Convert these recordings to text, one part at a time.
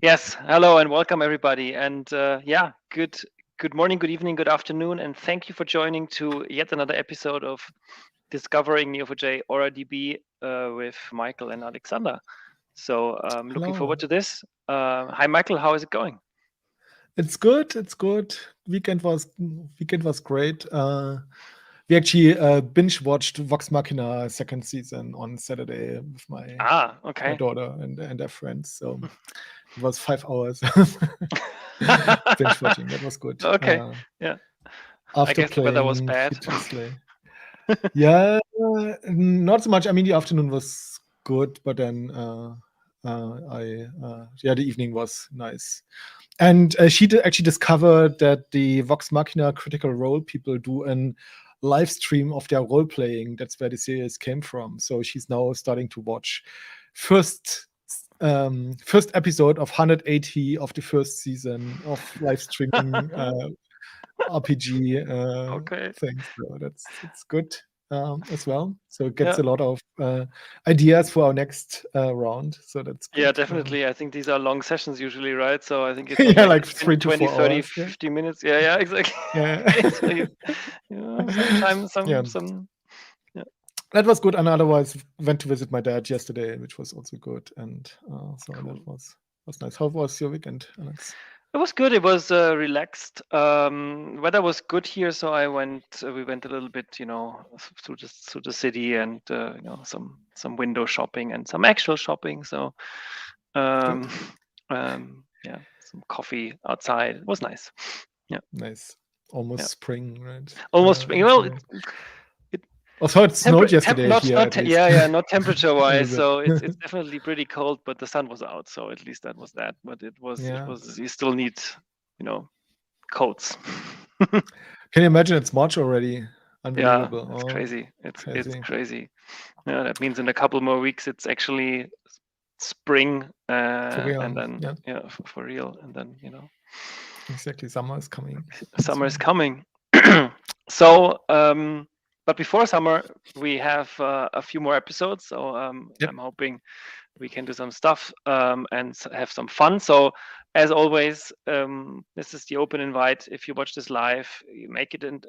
Yes, hello and welcome everybody. And good morning, good evening, good afternoon, and thank you for joining to yet another episode of Discovering Neo4j AuraDB with Michael and Alexander. So looking forward to this. Hi, Michael. How is it going? It's good. It's good. Weekend was great. We actually binge watched Vox Machina second season on Saturday with my daughter and their friends. So it was 5 hours binge watching. That was good. Okay. Yeah. After I guess the weather was playing bad. Future Slay. Yeah, not so much. I mean, the afternoon was good, but then the evening was nice. And she actually discovered that the Vox Machina Critical Role people do a live stream of their role playing. That's where the series came from. So she's now starting to watch first episode of 180 of the first season of live streaming RPG things. So it's good as well. So it gets a lot of ideas for our next round. So that's good. Yeah, definitely. I think these are long sessions usually, right? So I think it's like 3 to 20, 4 30, hours, 50 minutes. Yeah, exactly. Yeah. So sometimes some. Yeah. That was good. And otherwise, went to visit my dad yesterday, which was also good. And so Cool. that was nice. How was your weekend, Alex? It was good. It was relaxed. Weather was good here, so we went a little bit, through the city and some window shopping and some actual shopping. So, some coffee outside. It was nice. Yeah. Nice. Almost spring, right? Almost spring. Well, also, it snowed yesterday not temperature-wise. So it's definitely pretty cold, but the sun was out, so at least that was that. But it was. You still need, coats. Can you imagine? It's March already. Unbelievable. Yeah, it's crazy. It's crazy. Yeah, that means in a couple more weeks it's actually spring, and then for real, and then exactly, summer is coming. Summer is coming. So, but before summer, we have a few more episodes. So I'm hoping we can do some stuff and have some fun. So as always, this is the open invite. If you watch this live, you make it and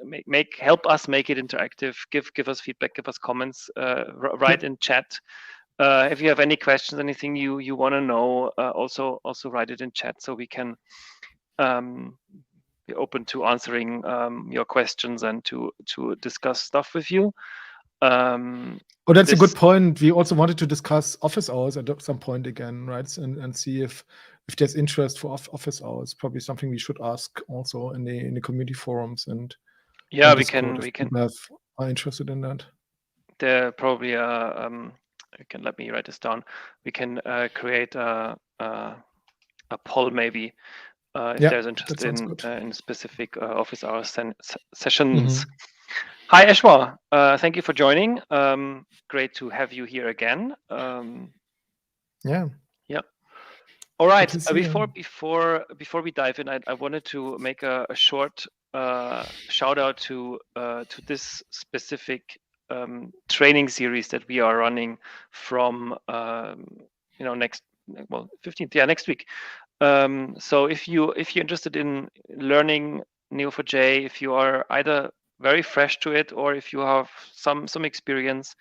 help us make it interactive. Give us feedback, give us comments, write in chat. If you have any questions, anything you want to know, also write it in chat so we can be open to answering your questions and to discuss stuff with you. That's a good point. We also wanted to discuss office hours at some point again, right? And see if there's interest for office hours. Probably something we should ask also in the community forums and we can are interested in that. There probably you can let me write this down. We can create a poll maybe if there's interest in specific office hours sessions. Hi, Eshwar. Thank you for joining. Great to have you here again. Yeah. All right. Before we dive in, I wanted to make a short shout out to this specific training series that we are running from next 15th, next week. So if you're interested in learning Neo4j, if you are either very fresh to it or if you have some experience,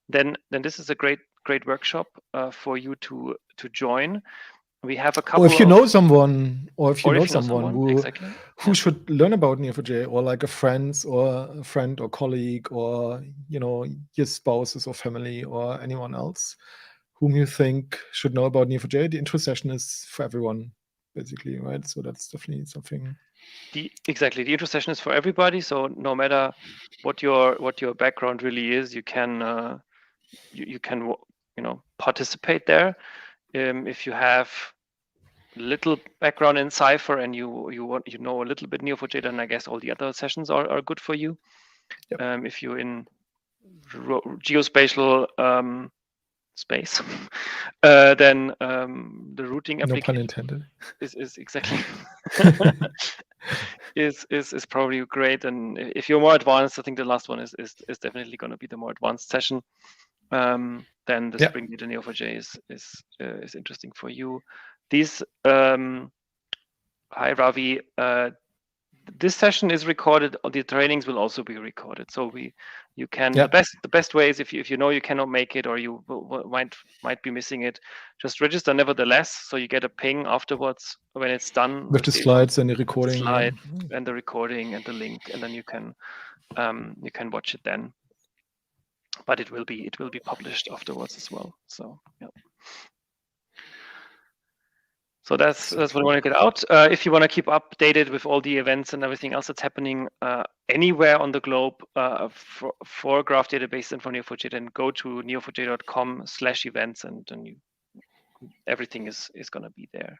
then this is a great workshop for you to join. We have a couple. Or if you know someone, who should learn about Neo4j, or like a friend or colleague, or your spouses or family or anyone else whom you think should know about Neo4j, the intro session is for everyone, basically, right? So that's definitely something. The intro session is for everybody. So no matter what your background really is, you can you can participate there. If you have little background in Cypher and you know a little bit Neo4j, then I guess all the other sessions are good for you. If you're in geospatial space, then the routing application, no pun intended, is exactly is probably great. And if you're more advanced, I think the last one is definitely going to be the more advanced session. Then the Spring Data Neo4j is interesting for you. These hi Ravi, this session is recorded. The trainings will also be recorded. So you can the best way is if you know you cannot make it or you might be missing it, just register nevertheless. So you get a ping afterwards when it's done with the slides and the recording, slide and the recording and the link, and then you can watch it then. But it will be published afterwards as well. So yeah. So that's what I want to get out. If you want to keep updated with all the events and everything else that's happening anywhere on the globe for Graph Database and for Neo4j, then go to neo4j.com/events, and then everything is going to be there.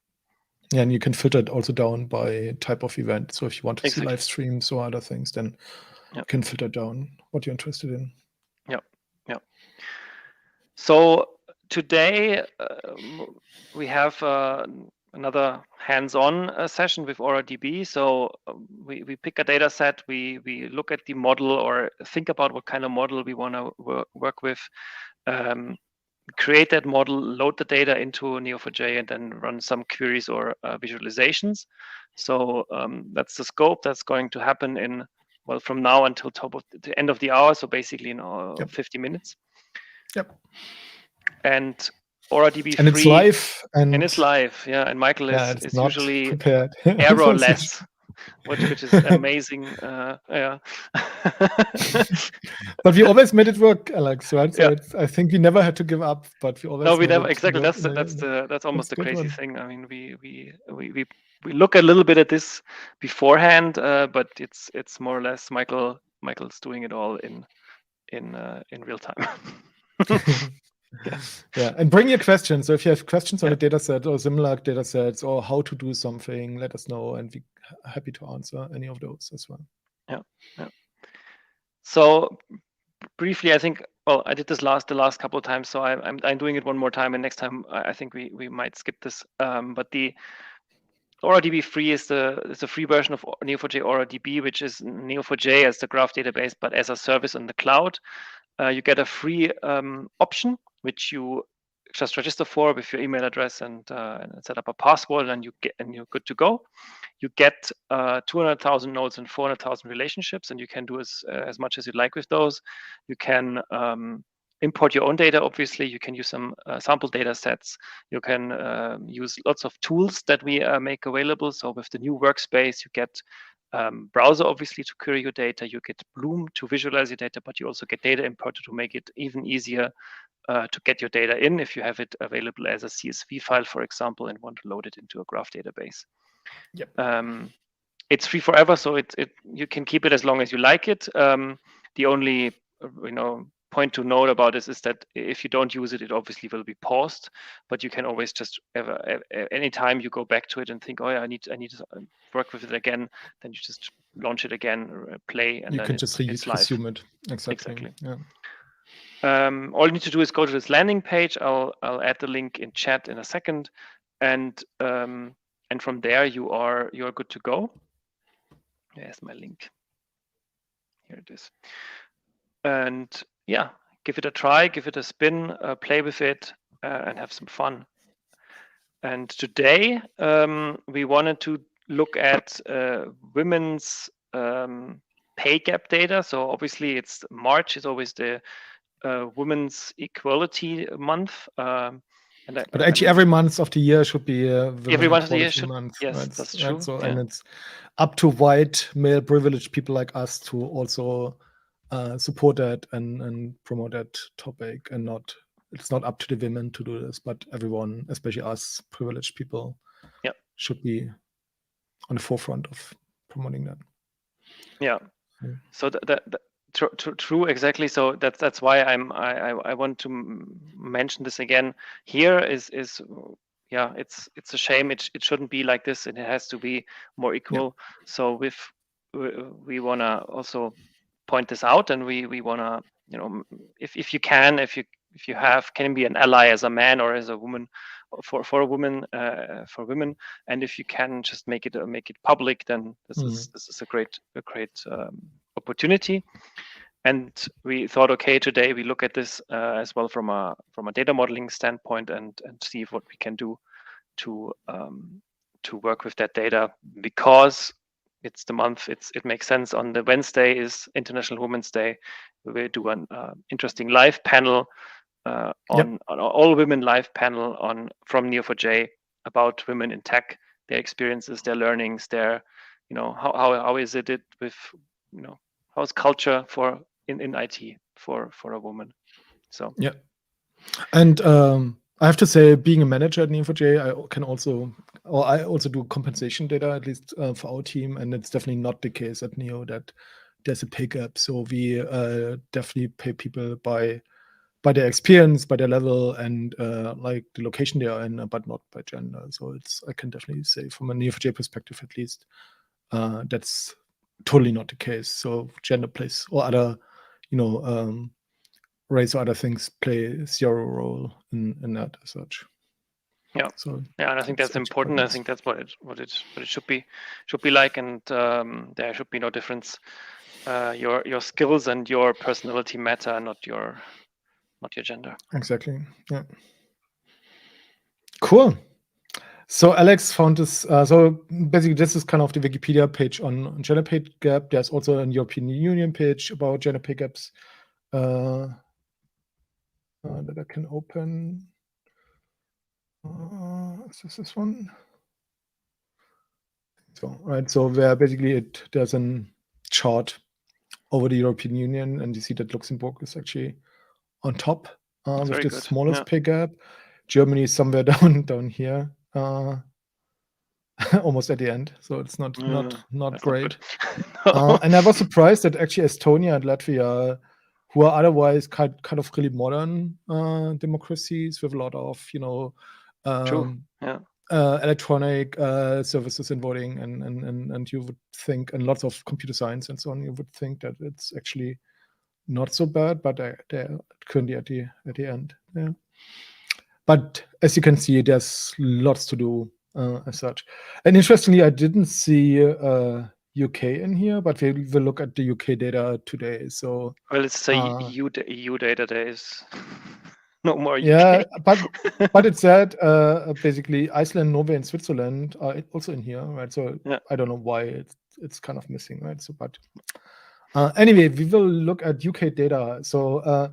Yeah, and you can filter it also down by type of event. So if you want to see live streams or other things, then you can filter down what you're interested in. Yeah. So today we have another hands-on session with AuraDB. So we pick a data set, we look at the model or think about what kind of model we want to work with, create that model, load the data into Neo4j, and then run some queries or visualizations. So that's the scope that's going to happen in, well, from now until the end of the hour. So basically in 50 minutes. Yep. And AuraDB and it's live, and it's live, yeah. And Michael is usually prepared. errorless, which is amazing. Yeah. But we always made it work, Alex. Right? So I think we never had to give up, but we always. No, we never. Exactly. That's almost the crazy thing. I mean, we look a little bit at this beforehand, but it's more or less Michael's doing it all in real time. Yeah, and bring your questions. So if you have questions on a data set or similar data sets or how to do something, let us know, and we're happy to answer any of those as well. Yeah. So briefly, I think, well, I did this the last couple of times, so I'm doing it one more time, and next time I think we might skip this. But the AuraDB free is the free version of Neo4j AuraDB, which is Neo4j as the graph database, but as a service on the cloud. You get a free option, which you just register for with your email address and set up a password, and you're good to go. You get 200,000 nodes and 400,000 relationships, and you can do as much as you like with those. You can import your own data. Obviously, you can use some sample data sets. You can use lots of tools that we make available. So with the new workspace, you get browser, obviously, to query your data. You get Bloom to visualize your data, but you also get data importer to make it even easier to get your data in if you have it available as a CSV file, for example, and want to load it into a graph database. Yep. It's free forever, so you can keep it as long as you like it. The only point to note about this is that if you don't use it, it obviously will be paused, but you can always just anytime you go back to it and think, oh yeah, I need to work with it again, then you just launch it again, play, and you then can just resume it. Exactly. Yeah. All you need to do is go to this landing page. I'll add the link in chat in a second, and from there you're good to go. There's my link. Here it is. And yeah, give it a try, give it a spin, play with it, and have some fun. And today we wanted to look at women's pay gap data. So obviously it's March is always the Women's Equality Month. But actually, every month of the year should be every month of the year month. Yes, right? that's true. Right? So, and it's up to white male privileged people like us to also support that and promote that topic, and it's not up to the women to do this, but everyone, especially us privileged people, should be on the forefront of promoting that. Yeah. So True, exactly. So that's why I want to mention this again. Here is it's a shame. It shouldn't be like this, and it has to be more equal. Yeah. So we wanna also point this out, and we wanna if you can be an ally as a man or as a woman for women, and if you can just make it public, then this is a great opportunity. And we thought, okay, today we look at this as well from a data modeling standpoint and see what we can do to work with that data, because it's the month. It makes sense. On the Wednesday is International Women's Day. We will do an interesting live panel on all women live panel from Neo4j about women in tech, their experiences, their learnings, their how is it with how's culture in IT for a woman. So yeah. And I have to say, being a manager at Neo4j, I also do compensation data, at least for our team, and it's definitely not the case at Neo that there's a pay gap. So we definitely pay people by their experience, by their level, and like the location they are in, but not by gender. So I can definitely say, from a Neo4j perspective at least, that's totally not the case. So gender plays, or other, race or other things play zero role in that as such. Yeah. So and I think that's important. I think that's what it should be like, and there should be no difference. Your skills and your personality matter, not your gender. Exactly. Yeah. Cool. So Alex found this. So basically, this is kind of the Wikipedia page on gender pay gap. There's also a European Union page about gender pay gaps that I can open. Is this one? So right. So where basically there's a chart over the European Union, and you see that Luxembourg is actually on top with the smallest pay gap. Germany is somewhere down here. Almost at the end, so it's not great. No. And I was surprised that actually Estonia and Latvia, who are otherwise kind of really modern democracies with a lot of electronic services in voting, and you would think, and lots of computer science and so on, you would think that it's actually not so bad, but they're currently at the end. Yeah. But as you can see, there's lots to do as such. And interestingly, I didn't see UK in here, but we will look at the UK data today. So it's the EU data days. No more UK. Yeah, but it said basically Iceland, Norway, and Switzerland are also in here, right? So I don't know why it's kind of missing, right? So, but anyway, we will look at UK data. So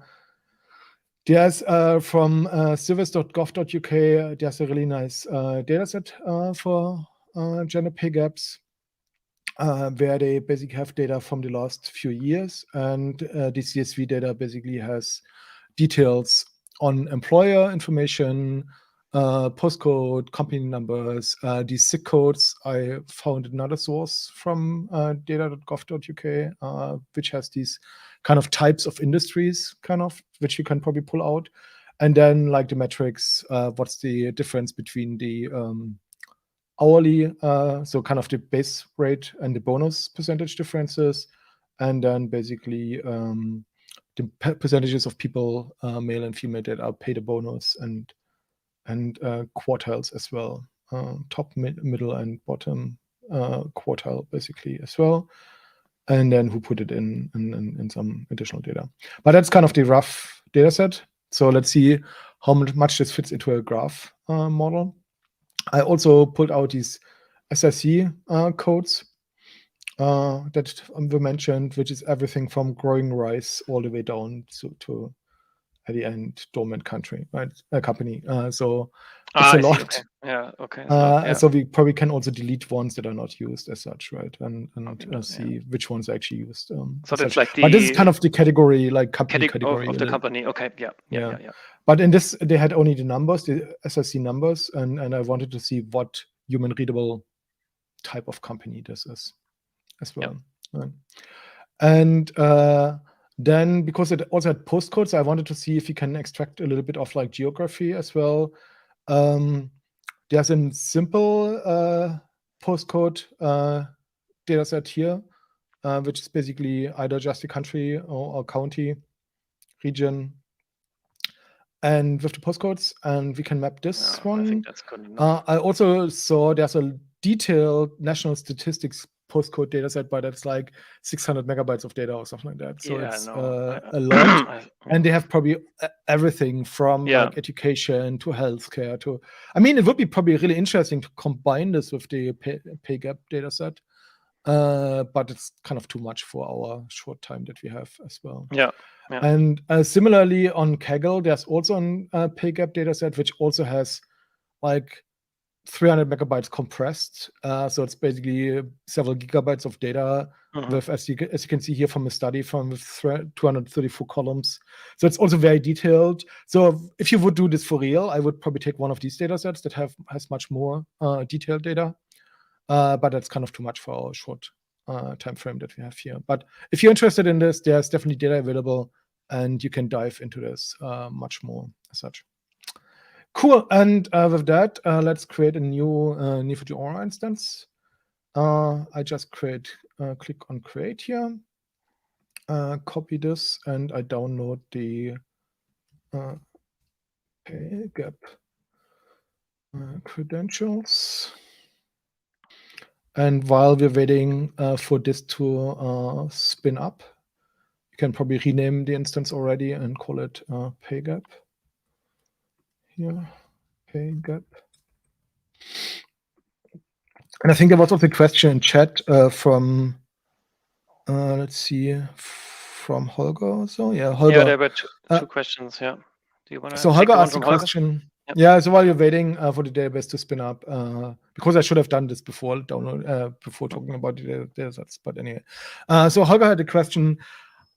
there's from service.gov.uk, there's a really nice data set for gender pay gaps, where they basically have data from the last few years. And the CSV data basically has details on employer information, postcode, company numbers, these SIC codes. I found another source from data.gov.uk, which has these kind of types of industries, which you can probably pull out. And then like the metrics, what's the difference between the hourly, so kind of the base rate and the bonus percentage differences, and then basically the percentages of people, male and female, that are paid a bonus, and quartiles as well, top, middle, and bottom quartile basically as well, and then who put it in some additional data. But that's kind of the rough data set. So let's see how much this fits into a graph model. I also pulled out these SRC codes that were mentioned, which is everything from growing rice all the way down to at the end dormant country, right? Company. So it's a lot. Okay. Yeah. Okay. So we probably can also delete ones that are not used as such, right? And see which ones are actually used. So that's like but this is kind of the category, like company category of the company. Okay. Yeah. But in this, they had only the numbers, the SRC numbers, and I wanted to see what human readable type of company this is as well. Right. And then, because it also had postcodes, I wanted to see if you can extract a little bit of like geography as well. There's a simple postcode data set here, which is basically either just a country or county, region, and with the postcodes, and we can map this one. I think that's good enough. I also saw there's a detailed national statistics postcode data set, but it's like 600 megabytes of data or something like that. So Yeah, it's no, a lot. And they have probably everything from like education to healthcare to, I mean, it would be probably really interesting to combine this with the pay gap data set. But it's kind of too much for our short time that we have as well. Yeah. And similarly on Kaggle, there's also a pay gap data set, which also has like 300 megabytes compressed. So it's basically several gigabytes of data with, as you can see here from a study from 234 columns. So it's also very detailed. So if you would do this for real, I would probably take one of these data sets that has much more detailed data. But that's kind of too much for our short time frame that we have here. But if you're interested in this, there's definitely data available, and you can dive into this much more as such. Cool. And with that, let's create a new Neo4j Aura instance. I just click on create here, copy this, and I download the pay gap credentials. And while we're waiting for this to spin up, you can probably rename the instance already and call it pay gap. Here, pay gap. And I think there was also a question in chat from, let's see, from Holger. So yeah, Holger. Yeah, there were two questions. Yeah. Do you want to? So Holger asked a question. Yep. Yeah. So while you're waiting for the database to spin up, because I should have done this before before talking about the datasets. But anyway, so Holger had a question.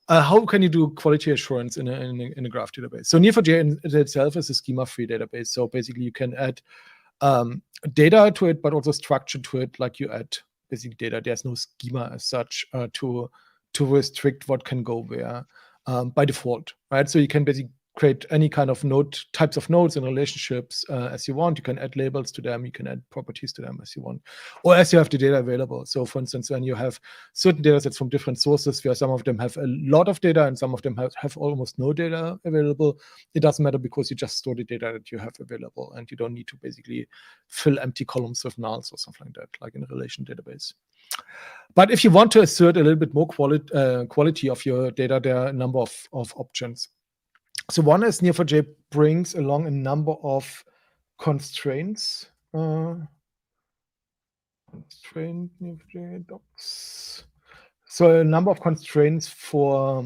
How can you do quality assurance in a graph database? So Neo4j itself is a schema-free database. So basically, you can add data to it, but also structure to it, like you add basic data. There's no schema as such to restrict what can go where by default, right? So you can basically create any kind of types of nodes and relationships as you want. You can add labels to them. You can add properties to them as you want, or as you have the data available. So for instance, when you have certain data sets from different sources, where some of them have a lot of data and some of them have almost no data available, it doesn't matter because you just store the data that you have available, and you don't need to basically fill empty columns with nulls or something like that, like in a relation database. But if you want to assert a little bit more quality of your data, there are a number of options. So one is Neo4j brings along a number of constraints. Constraint Neo4j docs. So a number of constraints for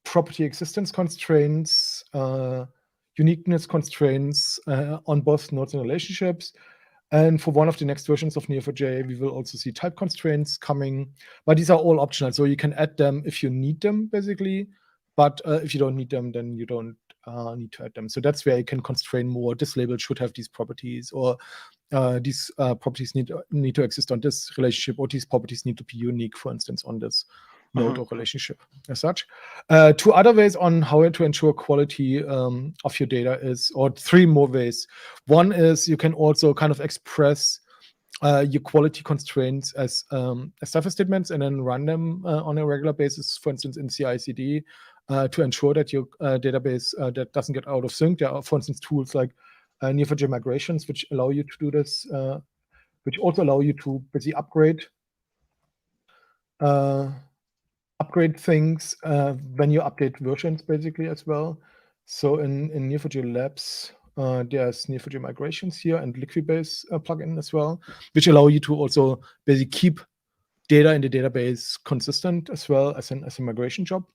property existence constraints, uniqueness constraints on both nodes and relationships. And for one of the next versions of Neo4j, we will also see type constraints coming. But these are all optional. So you can add them if you need them, basically. But if you don't need them, then you don't need to add them. So that's where you can constrain more. This label should have these properties, or these properties need to exist on this relationship, or these properties need to be unique, for instance, on this node or relationship as such. Two other ways on how to ensure quality of your data is, or three more ways. One is you can also kind of express your quality constraints as Cypher statements and then run them on a regular basis, for instance, in CI/CD, to ensure that your database that doesn't get out of sync. There are, for instance, tools like Neo4j migrations, which allow you to do this, which also allow you to basically upgrade things when you update versions, basically, as well. So in Neo4j Labs, there's Neo4j migrations here and Liquibase plugin as well, which allow you to also basically keep data in the database consistent as well as a migration job.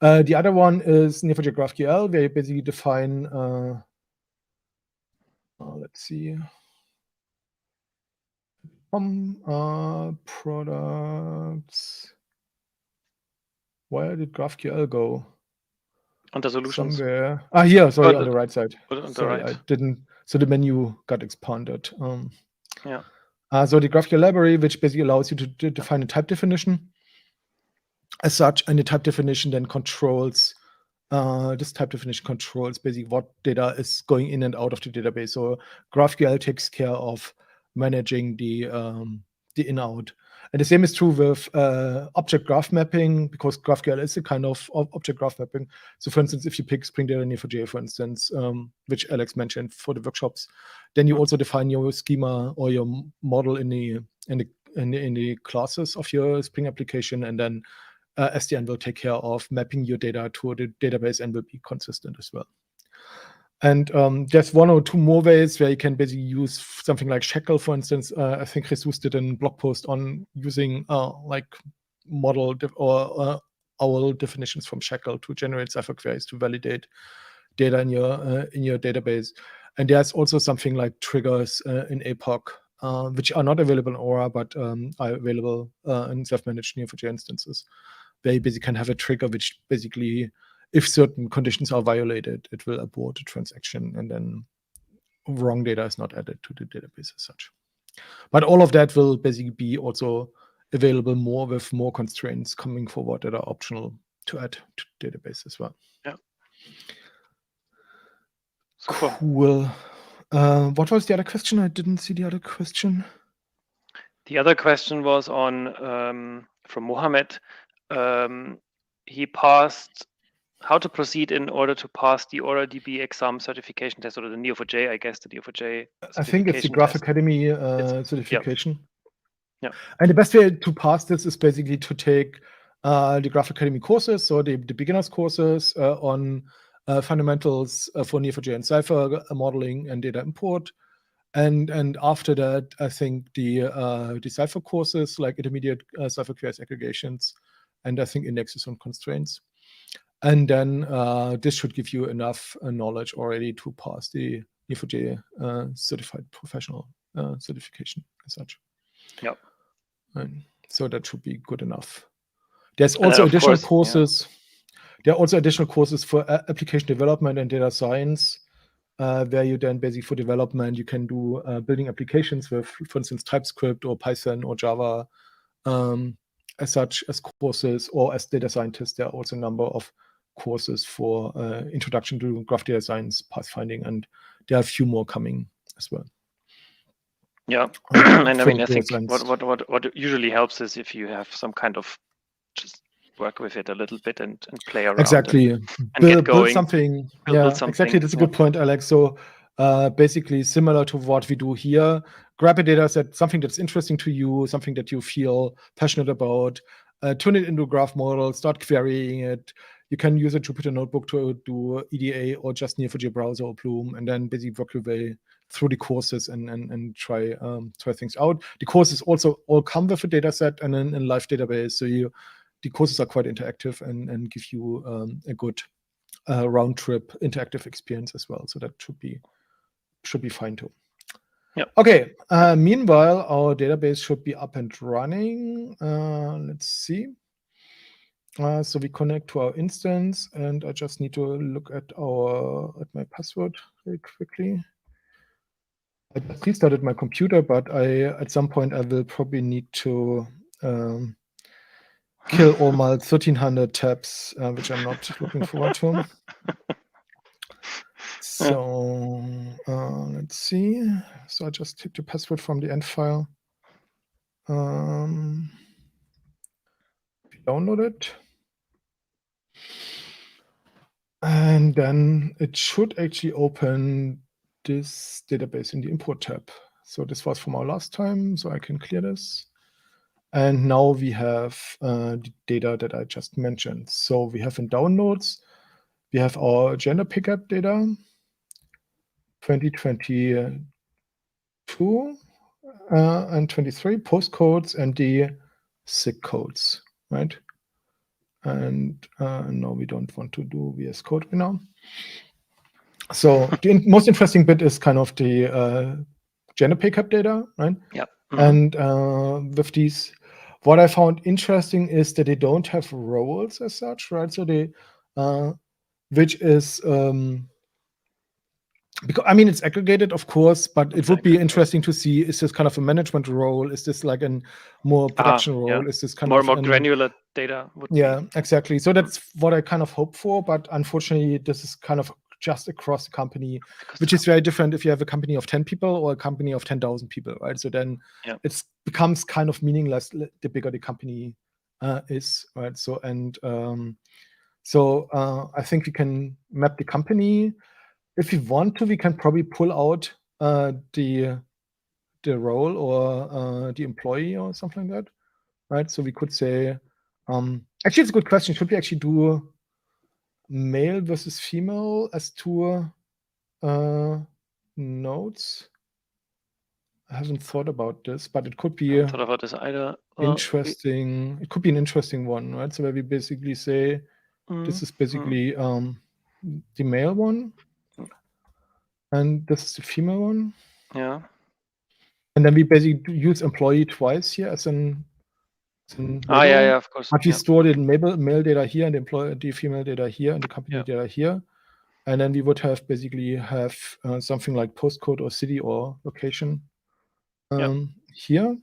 The other one is Neo4j GraphQL, where you basically define, let's see, products. Where did GraphQL go? Under solutions. Somewhere. Here, sorry, on the right side. Sorry, I didn't. So the menu got expanded. Yeah. So the GraphQL library, which basically allows you to define a type definition as such, and the type definition then controls, this type definition controls basically what data is going in and out of the database. So GraphQL takes care of managing the in-out. And the same is true with object graph mapping, because GraphQL is a kind of object graph mapping. So for instance, if you pick Spring Data Neo4j, for instance, which Alex mentioned for the workshops, then you also define your schema or your model in the the classes of your Spring application, and then SDN will take care of mapping your data to the database and will be consistent as well. And there's one or two more ways where you can basically use something like Shackle, for instance. I think Jesus did a blog post on using like model or OWL definitions from Shackle to generate Cypher queries to validate data in your database. And there's also something like triggers in APOC, which are not available in Aura, but are available in self-managed Neo4j instances, where you basically can have a trigger which basically, if certain conditions are violated, it will abort a transaction, and then wrong data is not added to the database as such. But all of that will basically be also available more with more constraints coming forward that are optional to add to the database as well. Yeah. Super. Cool. What was the other question? I didn't see the other question. The other question was on from Mohammed. He passed how to proceed in order to pass the AuraDB exam certification test, or the Neo4j, I guess, the Neo4j. I think it's the Graph Academy certification. Yeah. And the best way to pass this is basically to take the Graph Academy courses, so the beginners courses on fundamentals for Neo4j and Cypher modeling and data import. And after that, I think the Cypher courses, like intermediate Cypher queries aggregations, and I think indexes on constraints. And then this should give you enough knowledge already to pass the Neo4j certified professional certification as such. Yep. And so that should be good enough. There's also additional courses. Yeah. There are also additional courses for application development and data science, where you then basically for development, you can do building applications with, for instance, TypeScript or Python or Java as such as courses, or as data scientists. There are also a number of courses for introduction to graph data science, pathfinding, and there are a few more coming as well. Yeah, and I mean, I think what usually helps is if you have some kind of just work with it a little bit and play around. Exactly. And get going. Build something. Build something. Exactly. That's a good point, Alex. So basically similar to what we do here, grab a data set, something that's interesting to you, something that you feel passionate about, turn it into a graph model, start querying it. You can use a Jupyter notebook to do EDA or just Neo4j browser or Bloom, and then basically work your way through the courses and try things out. The courses also all come with a data set and then a live database. So the courses are quite interactive and give you a good round trip interactive experience as well. So that should be fine too. Yeah. Okay. Meanwhile, our database should be up and running. Let's see. So we connect to our instance, and I just need to look at my password very quickly. I just restarted my computer, but at some point I will probably need to kill all my 1300 tabs, which I'm not looking forward to. So let's see. So I just took the password from the end file. Download it. And then it should actually open this database in the import tab. So this was from our last time, so I can clear this. And now we have the data that I just mentioned. So we have in downloads, we have our gender pickup data, 2022 and 23 postcodes and the SIG codes, right? And no, we don't want to do VS Code right now. So the most interesting bit is kind of the gender pickup data, right? Yeah. And with these, what I found interesting is that they don't have roles as such, right? So they, which is, because I mean, it's aggregated, of course, but it would be interesting to see, is this kind of a management role? Is this like a more production role? Yeah. Is this kind more of more granular data? Exactly. So that's what I kind of hope for, but unfortunately, this is kind of just across the company, which is very different if you have a company of 10 people or a company of 10,000 people, right? So then it becomes kind of meaningless the bigger the company is, right? So I think we can map the company. If we want to, we can probably pull out the the role or the employee or something like that, right? So we could say, actually, it's a good question. Should we actually do male versus female as two nodes? I haven't thought about this, but it could be I haven't thought about this either. interesting. It could be an interesting one, right? So where we basically say this is basically the male one, and this is the female one. Yeah. And then we basically use employee twice here as an label. Yeah, of course. But we store the male data here and the female data here and the company data here. And then we would have basically have something like postcode or city or location here.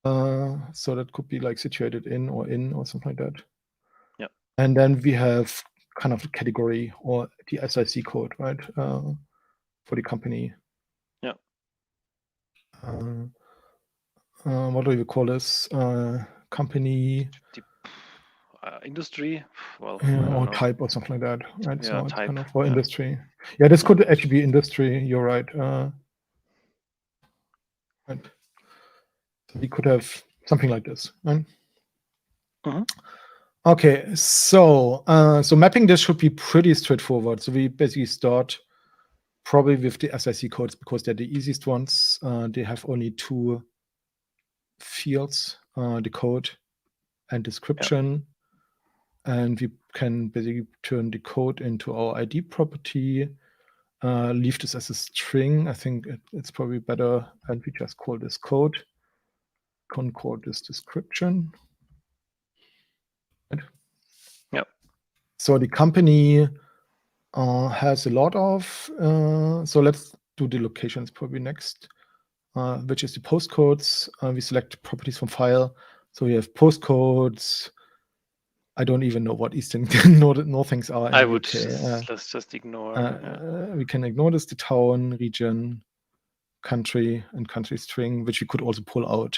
So that could be like situated in or something like that. Yeah. And then we have kind of the category or the SIC code, right, for the company. Yeah. What do we call this? Company. Industry, well, or type or something like that, right? Yeah, so it's type, kind of for industry. Yeah, this could actually be industry. You're right. Right. So we could have something like this, right? Okay, so so mapping this should be pretty straightforward. So we basically start probably with the SIC codes because they're the easiest ones. They have only two fields, the code and description. And we can basically turn the code into our ID property, leave this as a string. I think it's probably better, and we just call this code. Can call this description. Right? Yep. So the company has a lot of, so let's do the locations probably next, which is the postcodes. We select properties from file. So we have postcodes. I don't even know what Eastern Northings are in I the would UK. let's just ignore. We can ignore this, the town, region, country, and country string, which we could also pull out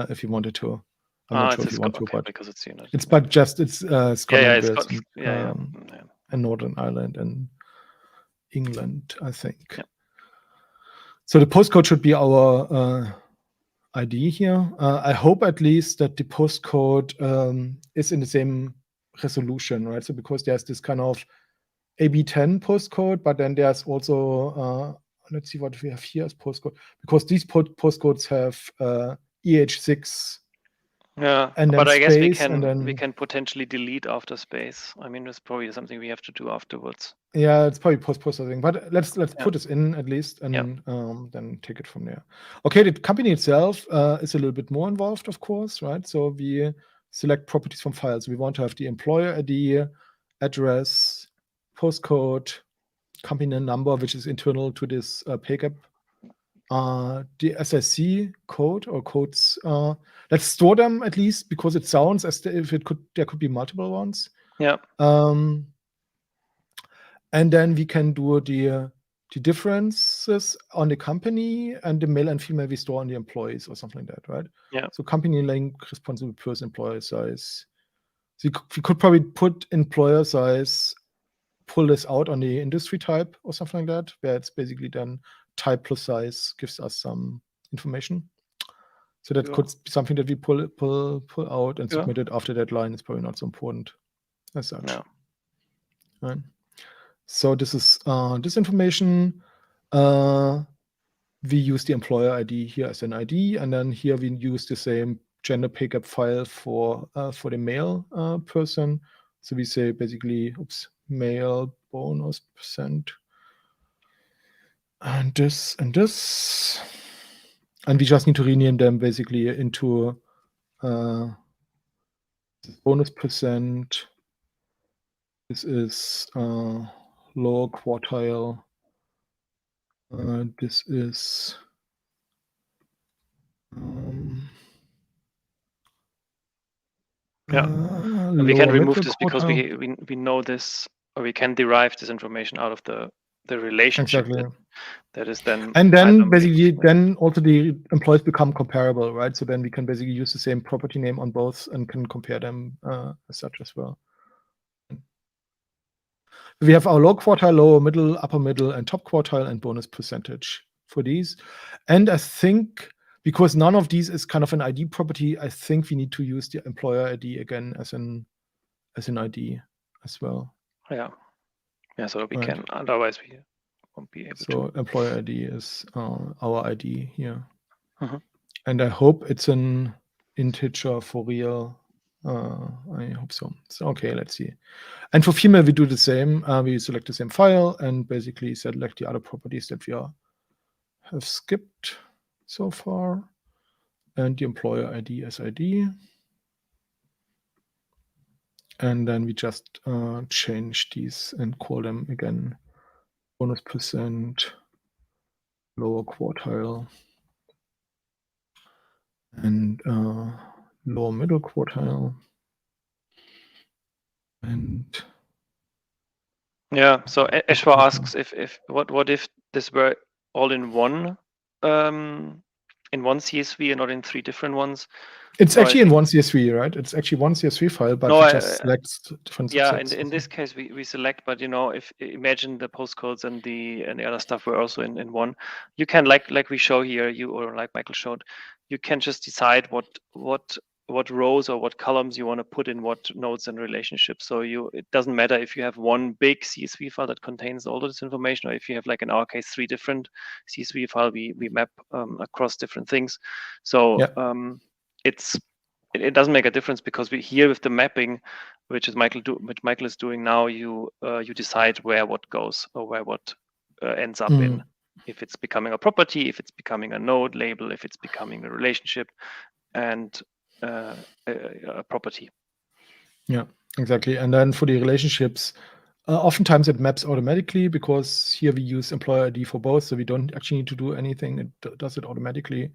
if you wanted to. I'm not sure if you want to, but because it's United. It's but just it's Scotland, Wales, and Northern Ireland and England, I think. Yeah. So the postcode should be our ID here. I hope at least that the postcode is in the same resolution, right? So because there's this kind of AB10 postcode, but then there's also let's see what we have here as postcode, because these postcodes have EH6. Yeah, and then but I guess we then can potentially delete after space. I mean, that's probably something we have to do afterwards. Yeah, it's probably post-processing, but let's put this in at least, and then take it from there. Okay, the company itself is a little bit more involved, of course, right? So we select properties from files. We want to have the employer ID, address, postcode, company number, which is internal to this pay gap. The SIC code or codes. Let's store them at least, because it sounds as if there could be multiple ones. Yeah. And then we can do the differences on the company, and the male and female we store on the employees or something like that, right? Yeah. So company link, responsible person, employer size. So we could probably put employer size, pull this out on the industry type or something like that, where it's basically then type plus size gives us some information. So that could be something that we pull out and submit it after that line. It's probably not so important as such. No. Right. So this is this information. We use the employer ID here as an ID, and then here we use the same gender pay gap file for the male person. So we say basically, male bonus percent, and this, and we just need to rename them basically into bonus percent. This is lower quartile. This is we can remove this because we know this, or we can derive this information out of the relationship. Exactly. That is then, and then basically then also the employees become comparable, right? So then we can basically use the same property name on both and can compare them as such as well. We have our low quartile, lower middle, upper middle, and top quartile, and bonus percentage for these. And I think because none of these is kind of an ID property, I think we need to use the employer ID again as an ID as well. Yeah. So we Right. can, otherwise we won't be able to. So employer ID is our ID here. Mhm. And I hope it's an integer for real. I hope so. So okay, let's see. And for female, we do the same. We select the same file and basically select the other properties that we have skipped so far. And the employer ID as ID. And then we just change these and call them again bonus %, lower quartile, and lower middle quartile. And yeah, so Ashwa asks if what if this were all in one CSV and not in 3 different ones? it's So actually in one CSV, right? It's actually one CSV file, but we just select different subsets. In this case we select, but if imagine the postcodes and the other stuff were also in one. You can like we show here, or like Michael showed, you can just decide what rows or what columns you want to put in what nodes and relationships. So it doesn't matter if you have one big CSV file that contains all of this information, or if you have, like in our case, 3 different CSV file we map across different things. So yeah. It doesn't make a difference, because we here with the mapping, which Michael is doing now, you decide where what goes or where what ends up in. If it's becoming a property, if it's becoming a node label, if it's becoming a relationship, and a property. Yeah, exactly. And then for the relationships, oftentimes it maps automatically, because here we use employer ID for both, so we don't actually need to do anything. It does it automatically.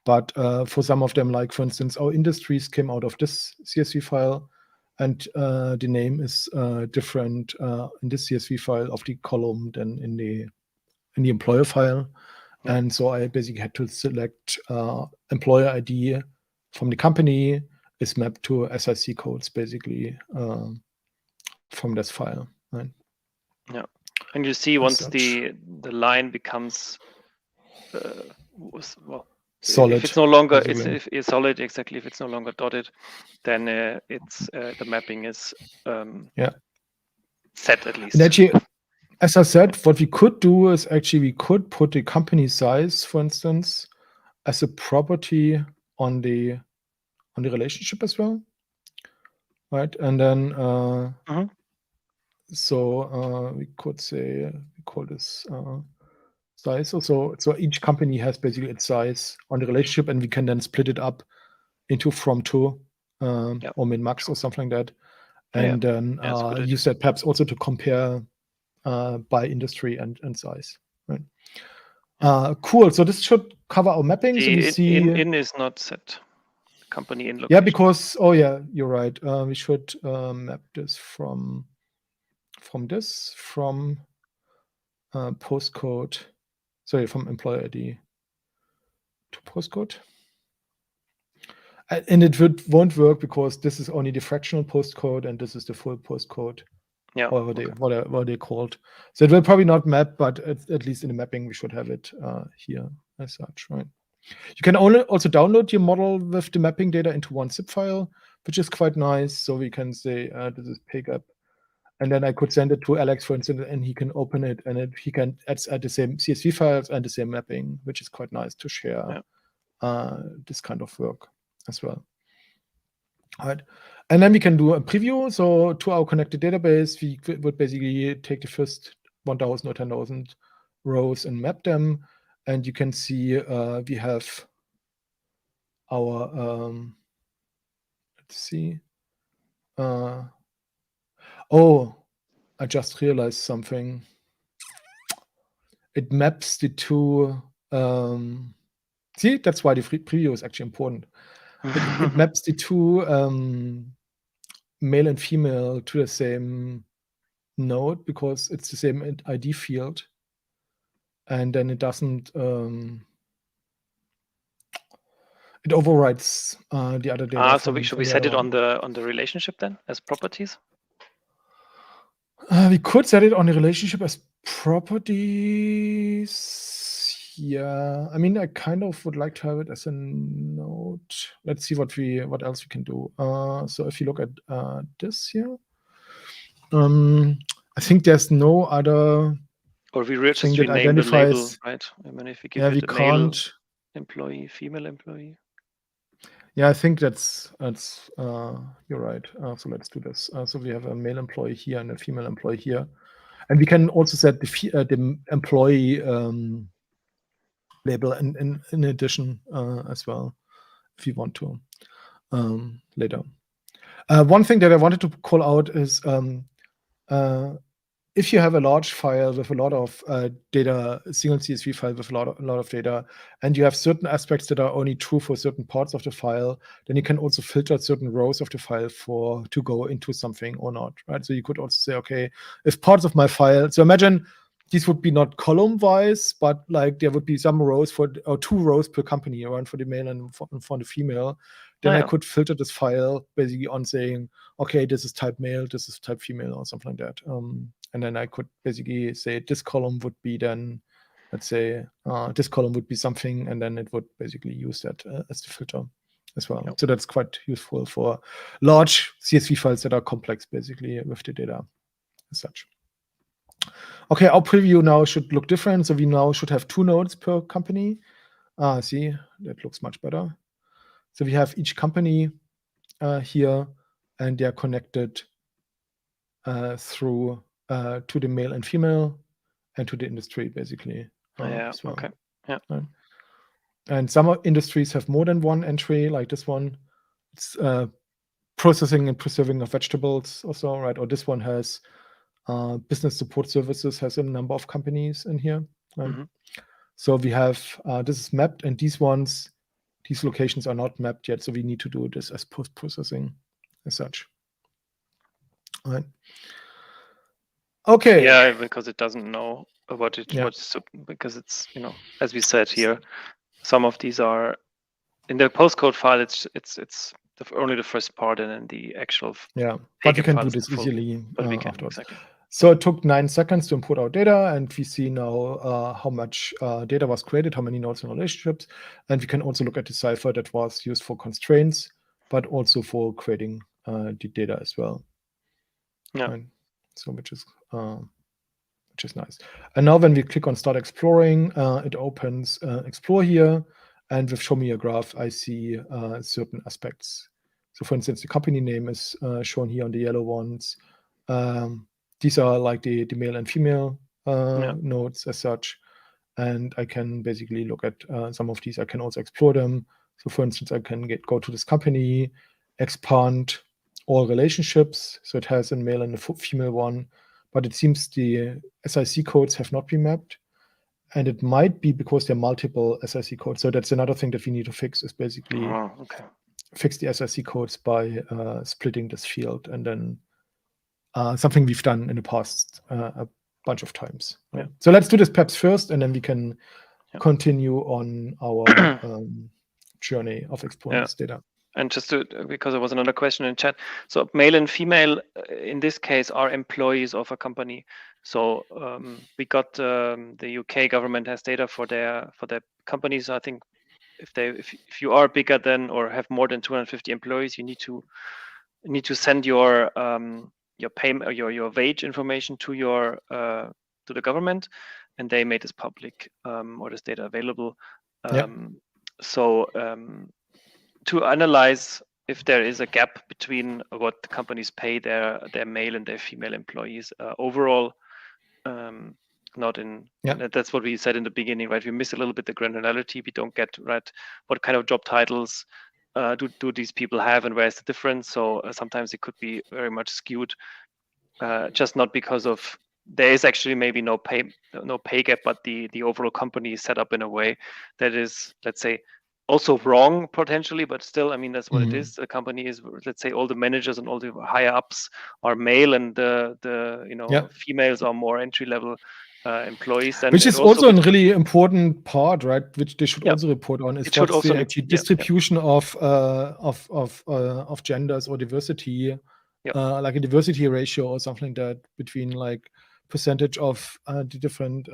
But for some of them, like for instance, our industries came out of this CSV file, and the name is different in this CSV file of the column than in the employer file. Yeah. And so I basically had to select employer ID from the company is mapped to SIC codes, basically, from this file. Right? Yeah, and you see once the line becomes solid, if it's no longer it's solid, exactly. If it's no longer dotted, then it's the mapping is set, at least. And actually, as I said, what we could do is actually we could put the company size, for instance, as a property on the relationship as well, right? And then so we could say we call this size. So each company has basically its size on the relationship, and we can then split it up into from to or min max or something like that, and then use that perhaps also to compare by industry and size. Right. Cool. So this should cover our mapping. So we see in is not set. Company in location. Yeah, because you're right. We should map this from postcode. Sorry, from employer ID to postcode. And it won't work because this is only the fractional postcode and this is the full postcode. Yeah. What they called. So it will probably not map, but at least in the mapping we should have it here as such, right? You can also download your model with the mapping data into one zip file, which is quite nice. So we can say this is pickup, and then I could send it to Alex, for instance, and he can open it, and he can add the same CSV files and the same mapping, which is quite nice to share this kind of work as well. All right. And then we can do a preview. So to our connected database, we would basically take the first 1,000 or 10,000 rows and map them. And you can see we have our, let's see. Oh, I just realized something. It maps the two, see, that's why the preview is actually important. It maps the two male and female to the same node because it's the same ID field. And then it doesn't, it overrides the other data. So should we set it on the relationship then as properties? We could set it on the relationship as properties. Yeah, I mean, I kind of would like to have it as a node. Let's see what else we can do. So if you look at this here, I think there's no other Or we thing just that rename the label, identifies. right? I mean, if we give Yeah, it we a male can't. employee, female employee. Yeah, I think that's you're right. So let's do this. So we have a male employee here and a female employee here, and we can also set the employee label in addition as well, if you want to later. One thing that I wanted to call out is if you have a large file with a lot of data, a single CSV file with a lot of data, and you have certain aspects that are only true for certain parts of the file, then you can also filter certain rows of the file to go into something or not, right? So you could also say, okay, if parts of my file, so imagine these would be not column-wise, but like there would be some rows or 2 rows per company, one for the male and for the female. Then I could filter this file basically on saying, okay, this is type male, this is type female, or something like that. And then I could basically say this column would be then, let's say, this column would be something, and then it would basically use that as the filter as well. Yep. So that's quite useful for large CSV files that are complex, basically, with the data as such. Okay, our preview now should look different. So we now should have 2 nodes per company. See, that looks much better. So we have each company here, and they are connected through to the male and female and to the industry, basically. As well. Okay. Yeah. And some industries have more than one entry, like this one. It's processing and preserving of vegetables also, right? Or this one has business support services, has a number of companies in here. Right? Mm-hmm. So we have, this is mapped, and these locations are not mapped yet, so we need to do this as post-processing as such. Right. Okay. Yeah, because it doesn't know what because it's, as we said here, some of these are in the postcode file. It's only the first part, and then the actual. Yeah, but we can do this easily. But we can afterwards. exactly. So it took 9 seconds to import our data, and we see now how much data was created, how many nodes and relationships, and we can also look at the cipher that was used for constraints, but also for creating the data as well. Yeah. Right? So which is nice. And now when we click on Start Exploring, it opens Explore here, and with Show Me a Graph, I see certain aspects. So for instance, the company name is shown here on the yellow ones. These are like the male and female nodes as such. And I can basically look at some of these. I can also explore them. So for instance, I can go to this company, expand all relationships. So it has a male and a female one, but it seems the SIC codes have not been mapped. And it might be because there are multiple SIC codes. So that's another thing that we need to fix, is basically fix the SIC codes by splitting this field. And then something we've done in the past a bunch of times. Right? So let's do this perhaps first, and then we can continue on our journey of exploring this data. And just because there was another question in chat. So male and female, in this case, are employees of a company. So we got the UK government has data for their companies. I think if you are bigger than or have more than 250 employees, you need to send your payment, your wage information to the government, and they made this public or this data available. So to analyze if there is a gap between what the companies pay their male and their female employees overall, not in. That's what we said in the beginning, right? We miss a little bit the granularity. We don't get right what kind of job titles do these people have, and where's the difference? So sometimes it could be very much skewed, just not because of there is actually maybe no pay gap, but the overall company is set up in a way that is, let's say, also wrong potentially, but still, I mean, that's what it is. The company is, let's say, all the managers and all the higher ups are male, and the females are more entry level employees. Then which is also a really important part, right? Which they should also report on, is what's the actual distribution of genders or diversity, like a diversity ratio or something like that, between like percentage of the different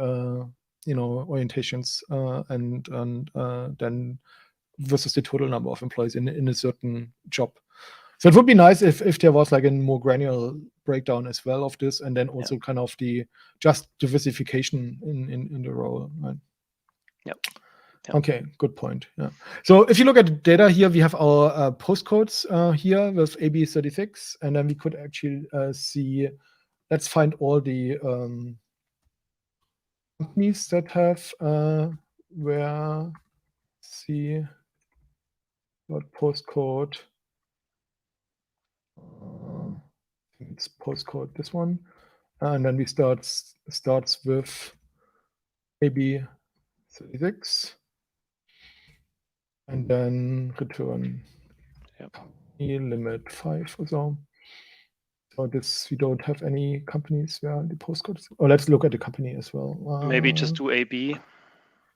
orientations and then versus the total number of employees in a certain job. So it would be nice if there was like a more granular breakdown as well of this, and then also kind of the diversification in the role. Right? Yep. Okay, good point. Yeah. So if you look at the data here, we have our postcodes here with AB36, and then we could actually see. Let's find all the companies that have where see what postcode. It's postcode this one, and then we starts with maybe 36, and then return limit 5 or so. So this we don't have any companies where the postcodes. Oh, let's look at the company as well. Maybe just do AB,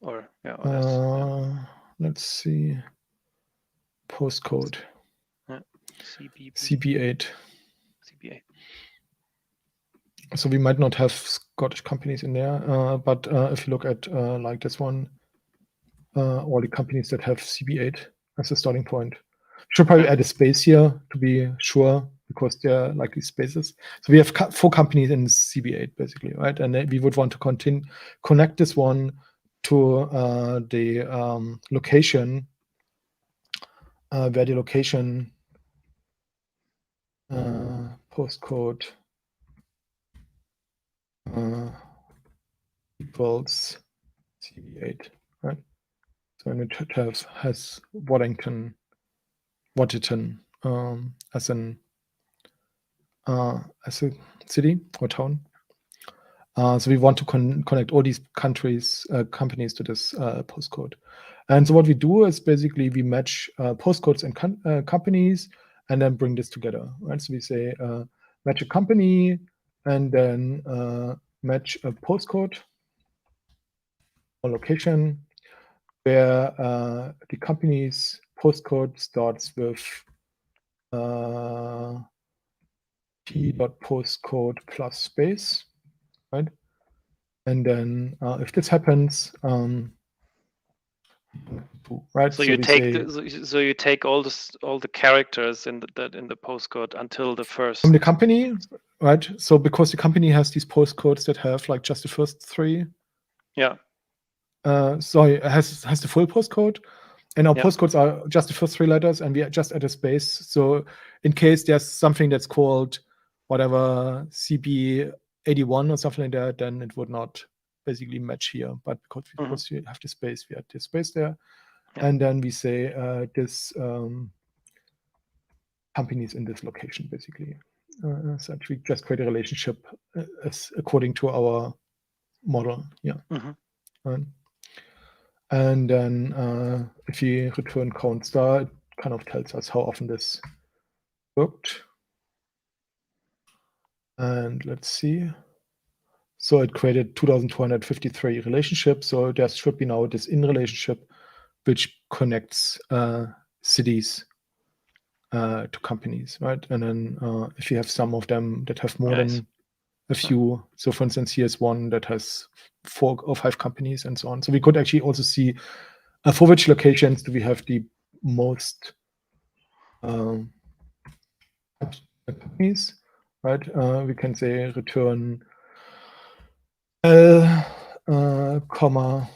or less. Let's see. Postcode. CB8. CB8. So we might not have Scottish companies in there, but if you look at like this one, all the companies that have CB8 as a starting point. Should probably add a space here to be sure, because they're like these spaces. So we have 4 companies in CB8 basically, right? And then we would want to connect this one to the location, where the location postcode equals CB8, right? So and it has Waddington as a city or town. So we want to connect all these companies to this postcode. And so what we do is basically we match postcodes and companies, and then bring this together, right? So we say match a company, and then match a postcode or location where the company's postcode starts with p.postcode plus space, right? And then if this happens, right? So you take all the characters in the postcode until the first. From the company, right? So because the company has these postcodes that have like just the first 3. Yeah. Sorry, it has the full postcode, and our postcodes are just the first 3 letters, and we just add a space. So in case there's something that's called whatever CB81 or something like that, then it would not basically match here. But because you have the space, we add the space there, and then we say this companies in this location basically. So we just create a relationship according to our model. Yeah. Right. And then if you return count star, it kind of tells us how often this worked. And let's see. So it created 2,253 relationships. So there should be now this in relationship, which connects cities to companies, right? And then if you have some of them that have more than a few, so for instance, here's one that has 4 or 5 companies and so on. So we could actually also see for which locations do we have the most companies, right? We can say return comma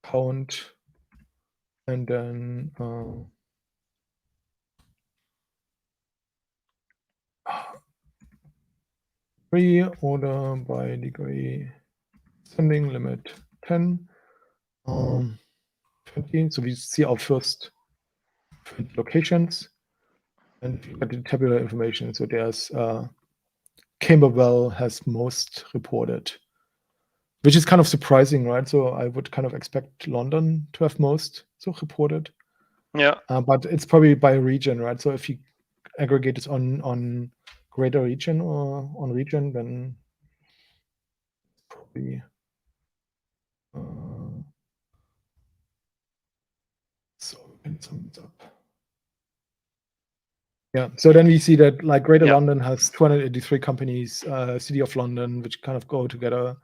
count, and then order by degree ascending limit 10, 20. So we see our first 20 locations, and if you look at the tabular information, so there's Camberwell has most reported, which is kind of surprising, right? So I would kind of expect London to have most reported. Yeah. But it's probably by region, right? So if you aggregate it on greater region or on region, then probably so it sums up. Yeah. So then we see that like Greater Yeah. London has 283 companies, City of London, which kind of go together,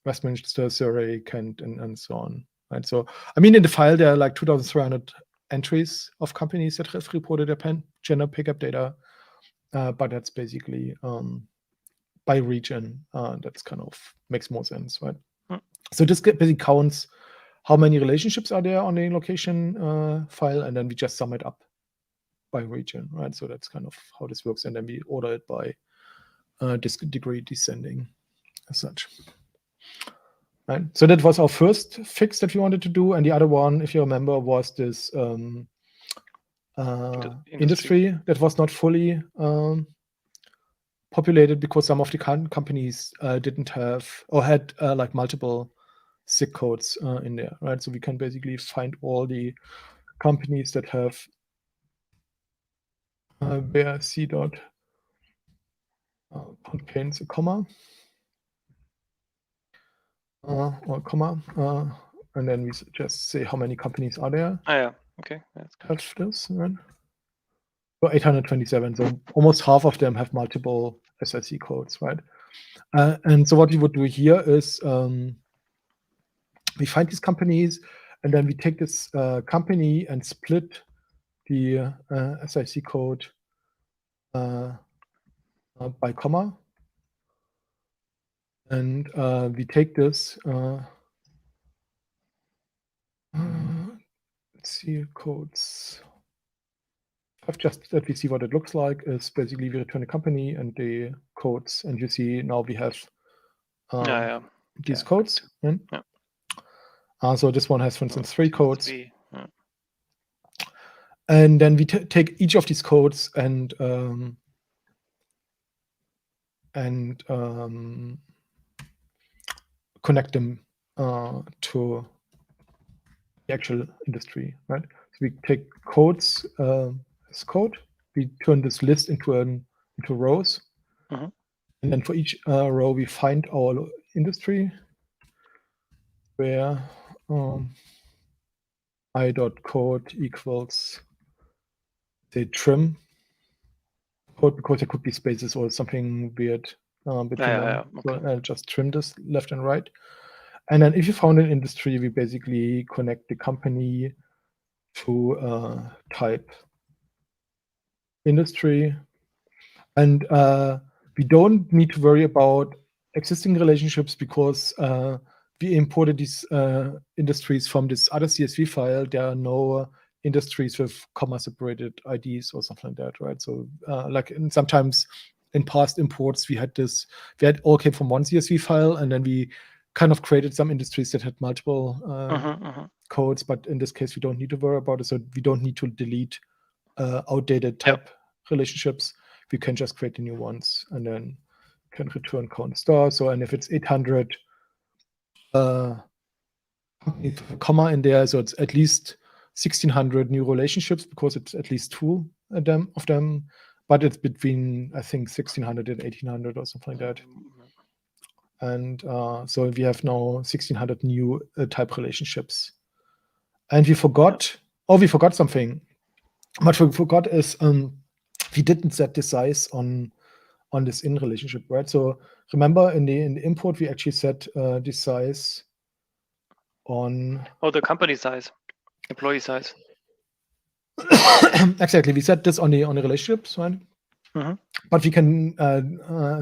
Westminster, Surrey, Kent, and so on. Right. So I mean, in the file there are like 2,300 entries of companies that have reported their gender pickup data, but that's basically by region. That's kind of makes more sense, right? So this basically counts how many relationships are there on the location file, and then we just sum it up by region, right? So that's kind of how this works, and then we order it by degree descending as such. Right. So that was our first fix that we wanted to do, and the other one, if you remember, was this industry that was not fully populated because some of the companies didn't have or had like multiple SIG codes in there, right? So we can basically find all the companies that have where C dot contains a comma or comma, and then we just say how many companies are there. Oh, yeah. Okay. That's good. That's this, right? So 827. So almost half of them have multiple SIC codes, right? And so what we would do here is we find these companies, and then we take this company and split the SIC code by comma. And we take this, let's see, codes. Just that we see what it looks like is basically we return a company and the codes, and you see now we have these codes. Right? Yeah. So this one has, for instance, 3 codes. Yeah. And then we take each of these codes and connect them to the actual industry, right? So we take codes as code, we turn this list into rows, and then for each row we find our industry where I.code equals say trim code, because there could be spaces or something weird between them. Okay. So I'll just trim this left and right. And then if you found an industry, we basically connect the company to type industry. And we don't need to worry about existing relationships because we imported these industries from this other CSV file. There are no industries with comma-separated IDs or something like that, right? So like sometimes in past imports, we had all came from one CSV file, and then we kind of created some industries that had multiple codes, but in this case, we don't need to worry about it. So we don't need to delete outdated type relationships. We can just create the new ones and then can return count star. So, and if it's 800 comma in there, so it's at least 1,600 new relationships because it's at least 2 of them, but it's between, I think, 1,600 and 1,800 or something like that. And so we have now 1,600 new type relationships. And we forgot, we forgot something. What we forgot is we didn't set the size on this in relationship, right? So remember in the import, we actually set the size on the company size, employee size. Exactly, we set this on the relationships, right? But we can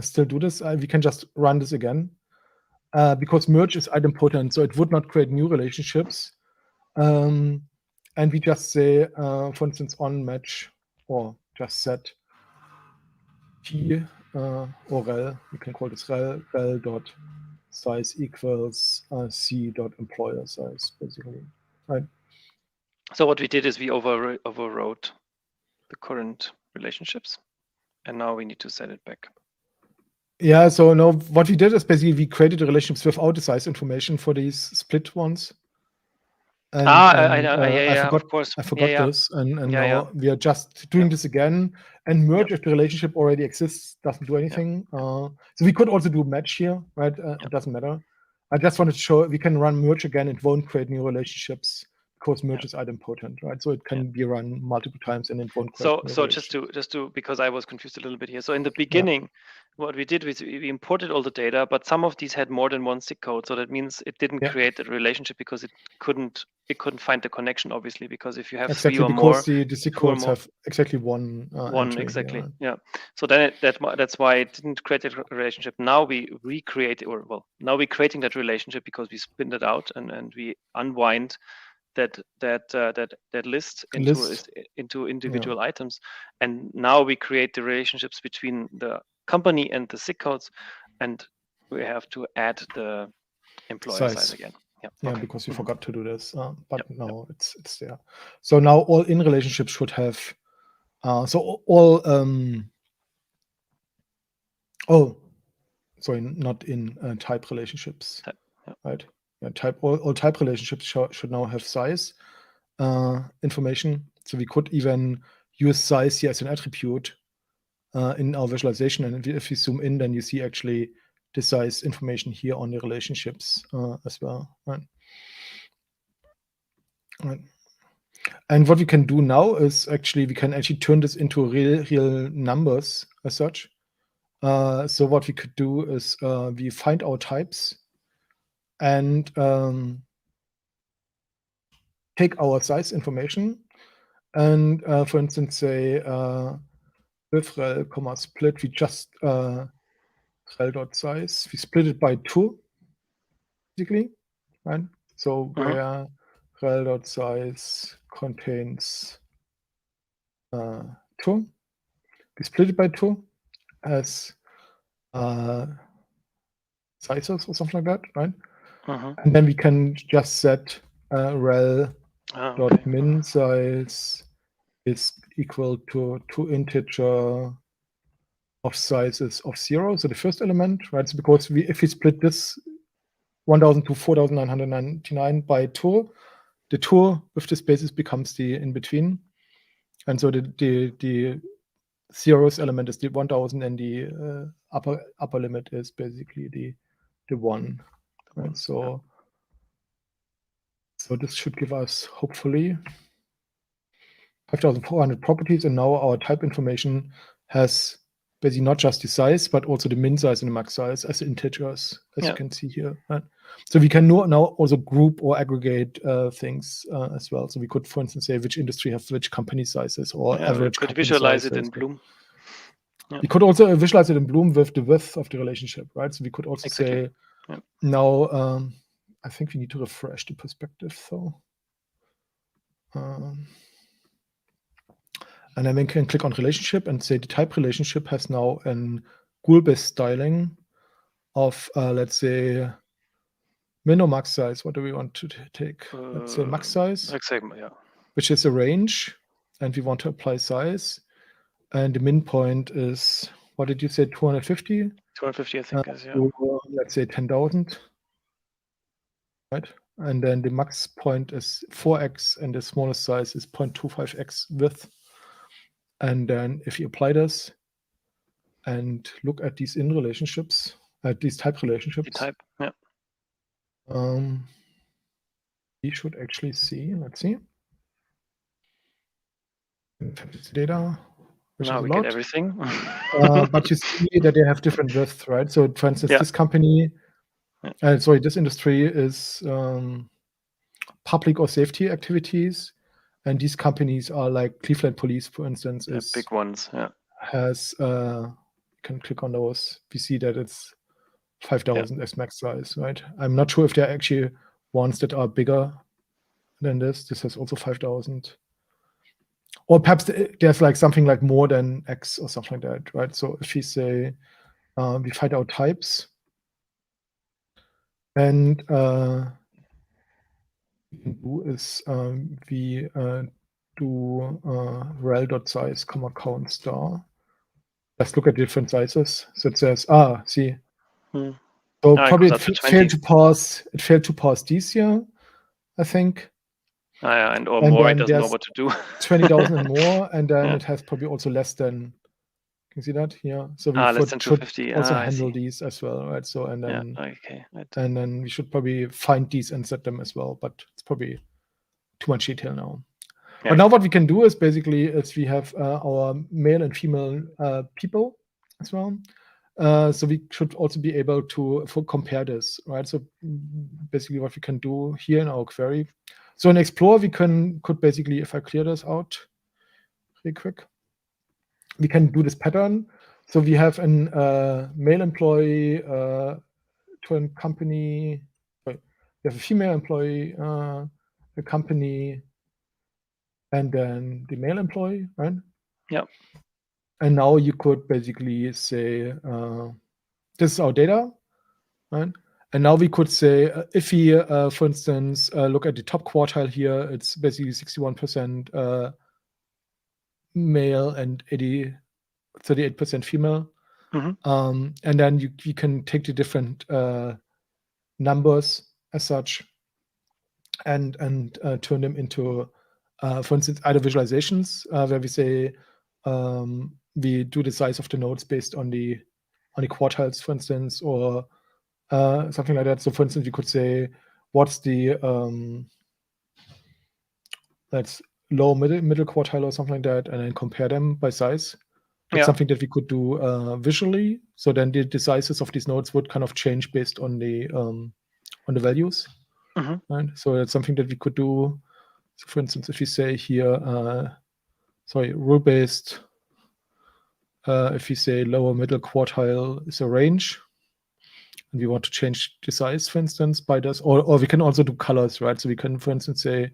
still do this. We can just run this again because merge is idempotent, so it would not create new relationships. And we just say, for instance, on match or just set t or rel. You can call this rel dot size equals c dot employer size, basically, right? So what we did is we overwrote the current relationships, and now we need to set it back. Yeah. So no, what we did is basically we created the relationships without the size information for these split ones. And, of course. I forgot this, and now we are just doing this again. And merge if the relationship already exists doesn't do anything. So we could also do match here, right? It doesn't matter. I just wanted to show we can run merge again. It won't create new relationships because merge is idempotent, right? So it can be run multiple times and it won't So crash. just to because I was confused a little bit here. So in the beginning, what we did was we imported all the data, but some of these had more than one SIG code. So that means it didn't create a relationship because it couldn't find the connection, obviously, because if you have exactly, three or because more, the SIG codes have exactly one entry, exactly. Yeah. So then that's why it didn't create a relationship. Now we recreate now we're creating that relationship because we spin it out and we unwind that list into individual items, and now we create the relationships between the company and the SIG codes, and we have to add the employer size again. Because we forgot to do this, but now it's there. So now all in relationships should have so all not in type relationships, right? All type relationships should now have size information. So we could even use size here as an attribute in our visualization. And if you zoom in, then you see actually the size information here on the relationships as well. Right? And what we can do now is we can turn this into real numbers as such. So what we could do is we find our types and take our size information and, for instance, say with rel, split, we just rel.size, we split it by 2, basically, right? So where rel.size contains 2, we split it by 2 as sizes or something like that, right? And then we can just set rel dot min size is equal to integer of sizes of 0. So the first element, right? So because if we split this 1000 to 4999 by 2, the 2 with the spaces becomes the in between, and so the zeros element is the 1000, and the upper limit is basically the 1. Right? So this should give us hopefully 5400 properties, and now our type information has basically not just the size, but also the min size and the max size as integers, as you can see here. Right? So we can now also group or aggregate things as well. So we could, for instance, say which industry have which company sizes or average. We could visualize it in Bloom. We could also visualize it in Bloom with the width of the relationship, right? So we could also say now, I think we need to refresh the perspective, though. And then we can click on relationship and say the type relationship has now an GUL-based styling of, let's say, min or max size. What do we want to take? Let's say max size, which is a range, and we want to apply size. And the min point is, what did you say, 250? 250, I think is, let's say 10,000. Right? And then the max point is 4x, and the smallest size is 0.25x width. And then if you apply this and look at these in relationships, at these type relationships, we should actually see, let's see, data. Now we get everything. But you see that they have different widths, right? So for instance, this company, this industry is public or safety activities. And these companies are like Cleveland Police, for instance, is big ones. Has you can click on those. We see that it's 5,000 as max size, right? I'm not sure if there are actually ones that are bigger than this. This has also 5,000, or perhaps there's like something like more than X or something like that, right? So if we say we find out types, and do is we do rel.size, count star. Let's look at different sizes. So it says, see. So probably it failed to pass. It failed to pass these here, I think. And more, it doesn't know what to do. 20,000 and more, and then it has probably also less than. Can you see that here? So we less than 250. Also handle these as well, right? So and then right. and then we should probably find these and set them as well. But it's probably too much detail now. Yeah. But now what we can do is basically we have our male and female people as well. So we should also be able to compare this, right? So basically what we can do here in our query. So in Explorer, we could basically, if I clear this out really quick, we can do this pattern. So we have an male employee to a company. Sorry, we have a female employee, a company, and then the male employee, right? Yeah. And now you could basically say, this is our data, right? And now we could say, if we, for instance, look at the top quartile here, it's basically 61% male and 38% female. Mm-hmm. And then you can take the different numbers as such and turn them into, for instance, either visualizations where we say we do the size of the nodes based on the quartiles, for instance, or something like that. So, for instance, we could say, what's the that's low middle quartile or something like that, and then compare them by size. That's something that we could do visually. So then the sizes of these nodes would kind of change based on the values. Mm-hmm. Right? So that's something that we could do. So for instance, if we say here, rule-based, if we say lower middle quartile is a range, and we want to change the size, for instance, by this, or we can also do colors, right? So we can, for instance, say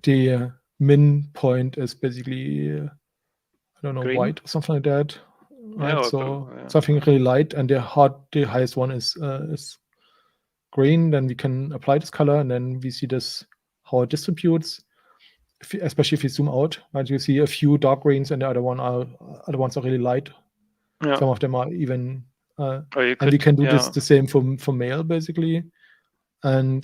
the min point is basically, I don't know, Green? white or something like that. Right? Yeah, So something really light, and the highest one is green. Then we can apply this color, and then we see this how it distributes. Especially if you zoom out, right? You see a few dark greens, and the other ones are really light. Yeah. Some of them are even, and could, we can do this the same for male basically, and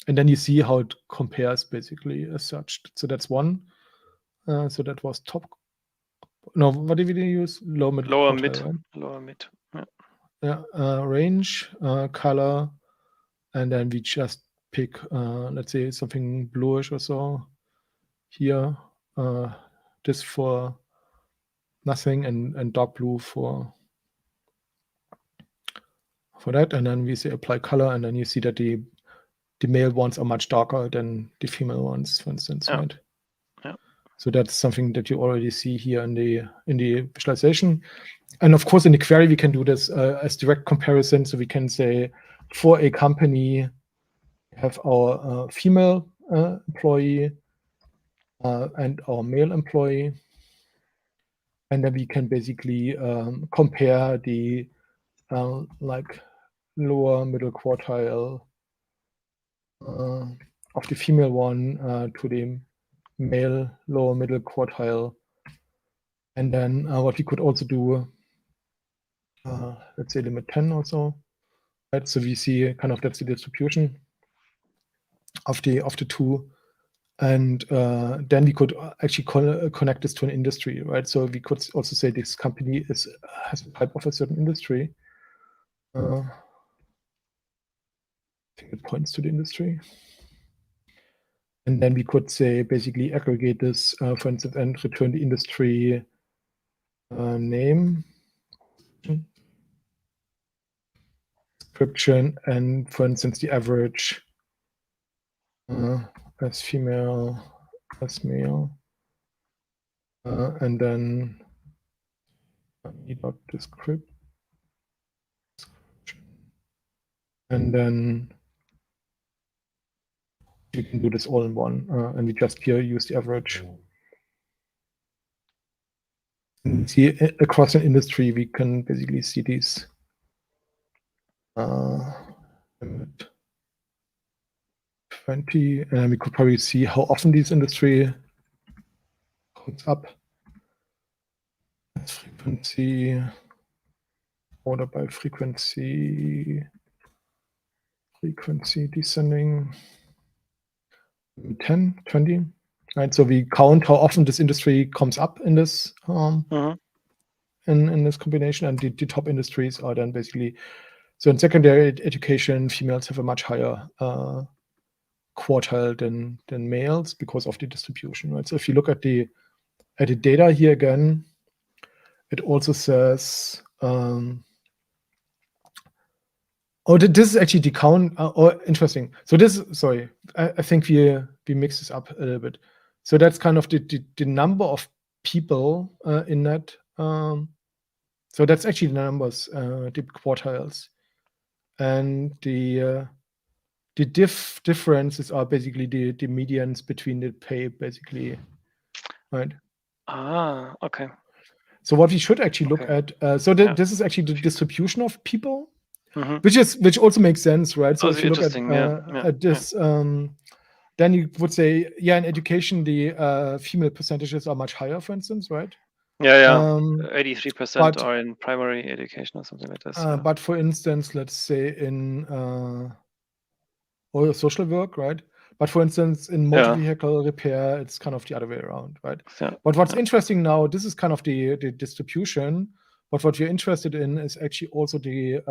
then you see how it compares basically as such. So that's one. So that was top. No, what did we use? Lower mid. Right? Lower mid. Yeah. Range, color, and then we just pick, let's say, something bluish or so. Here, this for nothing, and dark blue for that. And then we say apply color, and then you see that the male ones are much darker than the female ones, for instance, right? Yeah. So that's something that you already see here in the visualization. And of course, in the query, we can do this as direct comparison. So we can say, for a company, we have our female employee and our male employee. And then we can basically compare the like lower middle quartile of the female one to the male lower middle quartile. And then what we could also do, let's say limit 10 or so. Right? So we see kind of that's the distribution of the two. And then we could actually connect this to an industry, right? So we could also say this company has a type of a certain industry. I think it points to the industry. And then we could say basically aggregate this, for instance, and return the industry name, description, and for instance, the average as female, as male, and then description, and then you can do this all in one, and we just here use the average. And see across an industry, we can basically see these. 20, and we could probably see how often this industry comes up. Frequency, order by frequency descending. 10, 20, right? So we count how often this industry comes up in this in this combination, and the top industries are then basically So in secondary education, females have a much higher quartile than males because of the distribution, right? So if you look at the data here again, it also says, this is actually the count. Interesting. So this, sorry, I think we mix this up a little bit. So that's kind of the number of people in that. So that's actually the numbers, the quartiles, and the differences are basically the medians between the pay, basically, right? Okay. So what we should actually look at. This is actually the distribution of people, which also makes sense, right? So if you look at this, then you would say, in education the female percentages are much higher, for instance, right? 83% are in primary education or something like this. But for instance, let's say in or social work, right? But for instance, in motor vehicle repair, it's kind of the other way around, right? But what's interesting now, this is kind of the distribution. But what we're interested in is actually also the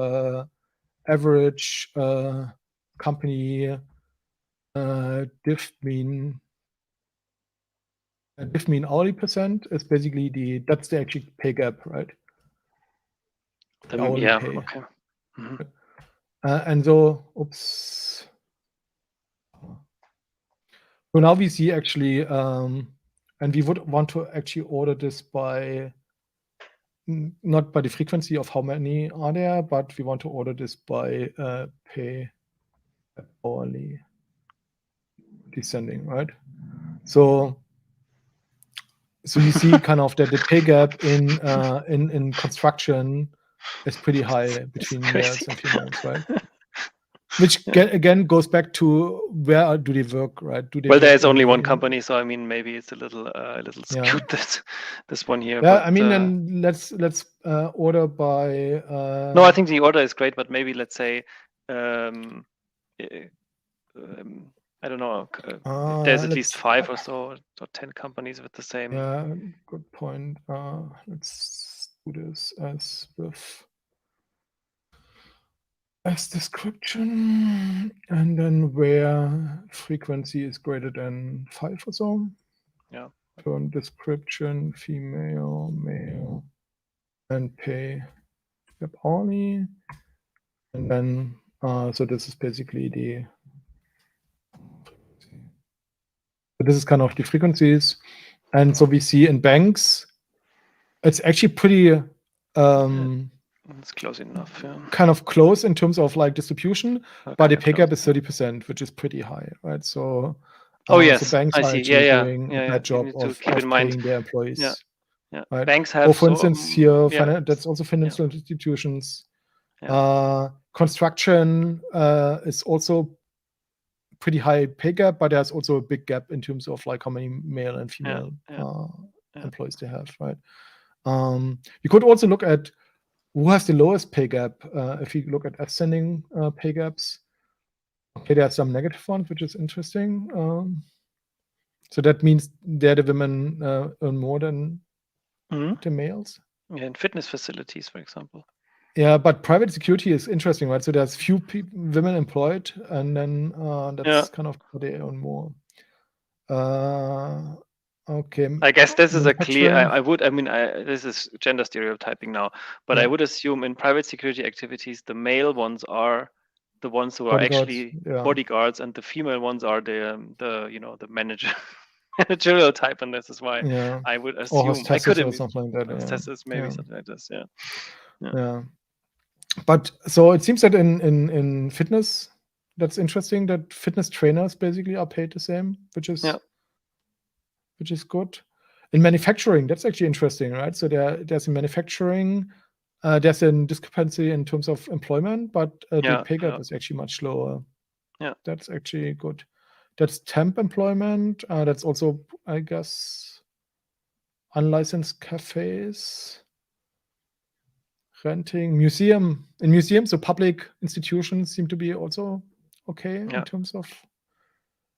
average company diff mean hourly percent is basically that's the actual pay gap, right? The hourly pay. Okay. And so, oops. So now we see actually, and we would want to actually order this by, not by the frequency of how many are there, but we want to order this by pay hourly descending, right? So you see kind of that the pay gap in construction is pretty high between males and females, right? Which again goes back to where do they work, right? Well, there's only one company, so I mean maybe it's a little skewed this one here. Yeah, but, I mean then let's order by. No, I think the order is great, but maybe let's say, I don't know. There's at least 5 or so or 10 companies with the same. Yeah, good point. Let's do this as with description, and then where frequency is greater than 5 or so. Yeah. Turn description, female, male, and pay hourly. And then, so this is basically the. This is kind of the frequencies. And so we see in banks, it's actually pretty. It's close enough, yeah. Kind of close in terms of like distribution, but the pay gap is 30%, which is pretty high, right? So, yes, so banks I are see. actually doing a bad job of paying their employees. Yeah. Right? Banks have. For instance, here that's also financial institutions. Construction is also pretty high pay gap, but there's also a big gap in terms of like how many male and female employees they have, right? You could also look at who has the lowest pay gap. If you look at ascending pay gaps, okay, there are some negative ones, which is interesting. So that means there the women earn more than the males. Yeah, in fitness facilities, for example. Yeah, but private security is interesting, right? So there's few women employed, and then that's kind of how they earn more. Okay. I guess this is a clear. This is gender stereotyping now, but I would assume in private security activities, the male ones are the ones who are actually bodyguards, and the female ones are the managerial type, and this is why I would assume I could or something like that. Hostesses, maybe something like this. Yeah. But so it seems that in fitness, that's interesting that fitness trainers basically are paid the same, which is good. In manufacturing, that's actually interesting, right? So there's in manufacturing, there's a discrepancy in terms of employment, but the pay gap is actually much lower. Yeah, that's actually good. That's temp employment. That's also, I guess, unlicensed cafes. Renting, in museums, so public institutions seem to be also okay in terms of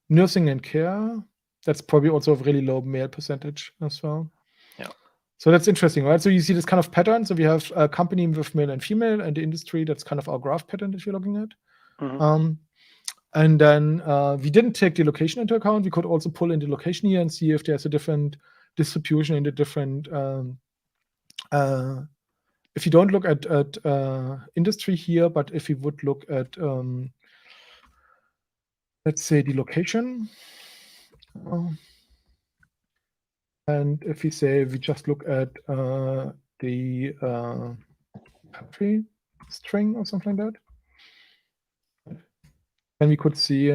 nursing and care. That's probably also a really low male percentage as well. Yeah. So that's interesting, right? So you see this kind of pattern. So we have a company with male and female, and the industry. That's kind of our graph pattern that you're looking at. And then we didn't take the location into account. We could also pull in the location here and see if there's a different distribution in the different. If you don't look at industry here, but if we would look at, let's say, the location. And if we say we just look at the country string or something like that, then we could see,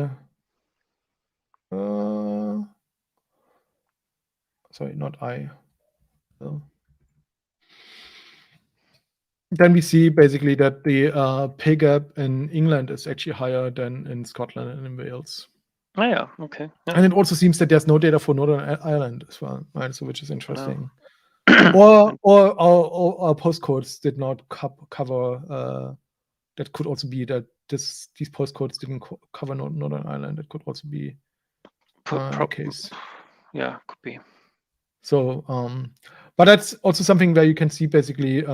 sorry, not I. Then we see basically that the pay gap in England is actually higher than in Scotland and in Wales. Oh, yeah. Okay. Yeah. And it also seems that there's no data for Northern Ireland as well, right? So which is interesting. Or our postcodes did not cover. That could also be that these postcodes didn't cover Northern Ireland. That could also be the case. Yeah, could be. So, but that's also something where you can see basically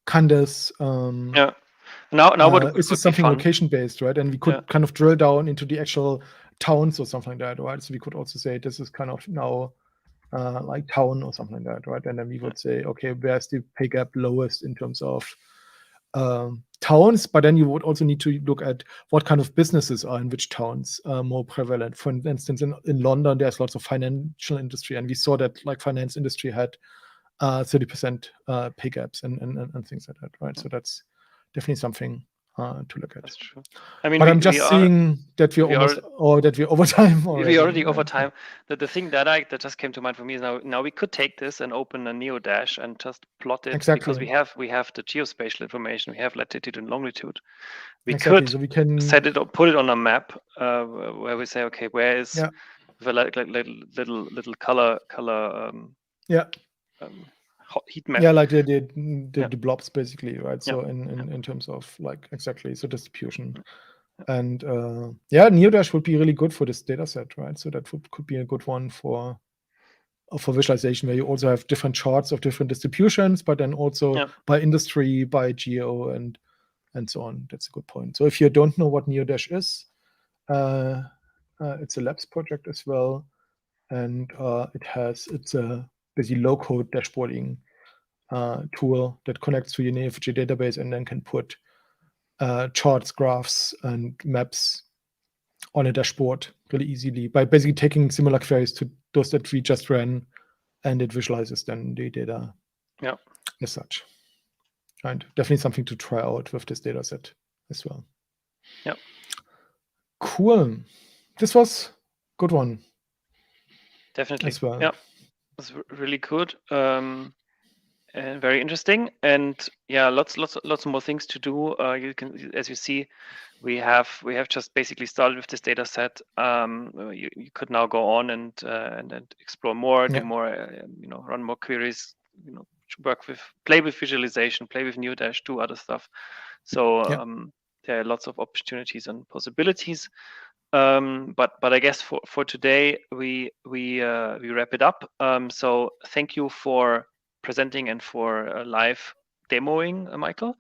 Candace. Yeah. Now what is this something location based, right? And we could kind of drill down into the actual towns or something like that, right? So we could also say this is kind of now like town or something like that, right? And then we would say, okay, where's the pay gap lowest in terms of towns? But then you would also need to look at what kind of businesses are in which towns more prevalent. For instance, in London, there's lots of financial industry, and we saw that like finance industry had 30% pay gaps and things like that, right? So that's definitely something to look at. That's true. I mean, but I'm just seeing that we're over time already. We're already over time. The thing that just came to mind for me is now we could take this and open a Neo-Dash and just plot it because we have the geospatial information, we have latitude and longitude. We could so we can set it or put it on a map where we say, okay, where is the little color heat map. Yeah, like the blobs basically, right? So in terms of like so distribution. And Neo-Dash would be really good for this data set, right? So that could be a good one for visualization, where you also have different charts of different distributions, but then also by industry, by geo, and so on. That's a good point. So if you don't know what Neo-Dash is, it's a labs project as well, and it's a basically low-code dashboarding tool that connects to your Neo4j database and then can put charts, graphs, and maps on a dashboard really easily by basically taking similar queries to those that we just ran, and it visualizes then the data as such. And definitely something to try out with this data set as well. Yeah. Cool. This was a good one. Definitely. As well. Yeah. It was really good. And very interesting, and lots more things to do. You can, as you see, we have just basically started with this data set. You could now go on and explore more, do more, run more queries, play with visualization, play with Neo-Dash, do other stuff. So there are lots of opportunities and possibilities. But I guess for today we wrap it up. So thank you for presenting and for live demoing, Michael.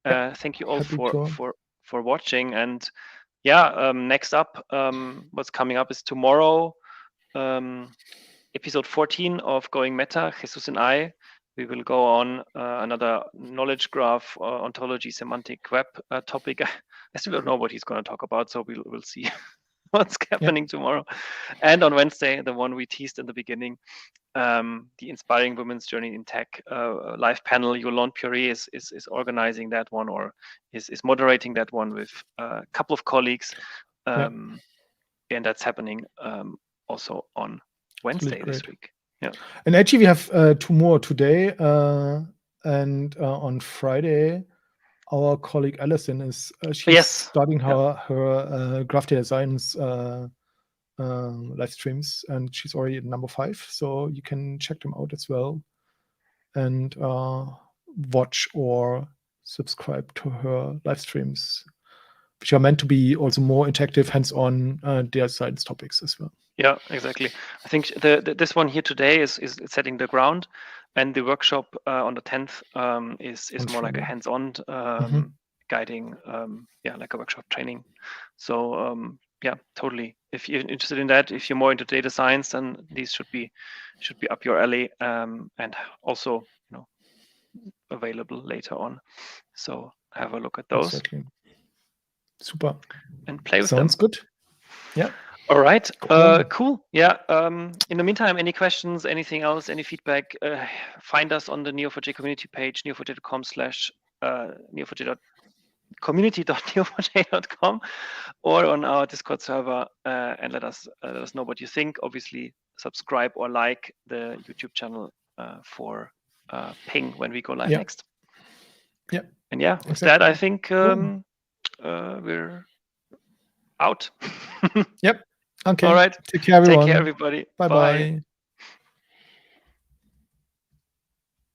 Thank you all for watching. And next up, what's coming up is tomorrow, episode 14 of Going Meta, Jesus and I. We will go on another knowledge graph, ontology, semantic web topic. I still don't know what he's going to talk about, so we'll see what's happening tomorrow. And on Wednesday, the one we teased in the beginning, the Inspiring Women's Journey in Tech live panel. Yolande Puré is organizing that one, or is moderating that one with a couple of colleagues. And that's happening also on Wednesday this week. Yeah. And actually we have 2 more today, and on Friday our colleague Alison is starting her graph data science live streams, and she's already at number 5, so you can check them out as well and watch or subscribe to her live streams which are meant to be also more interactive, hands-on data science topics as well. Yeah, exactly. I think this one here today is setting the ground, and the workshop on the 10th is more like a hands-on guiding, like a workshop training. So yeah, totally. If you're interested in that, if you're more into data science, then these should be up your alley, and also available later on. So have a look at those. Exactly. Super. And play with them. Sounds good. Yeah. All right. Cool. Yeah. In the meantime, any questions, anything else, any feedback, find us on the Neo4j community page, neo4j.community.neo4j.com, or on our Discord server, and let us know what you think. Obviously, subscribe or like the YouTube channel for ping when we go live next. Yeah. And yeah, with that, I think we're out. Yep. Okay. All right. Take care, everyone. Take care, everybody. Bye-bye.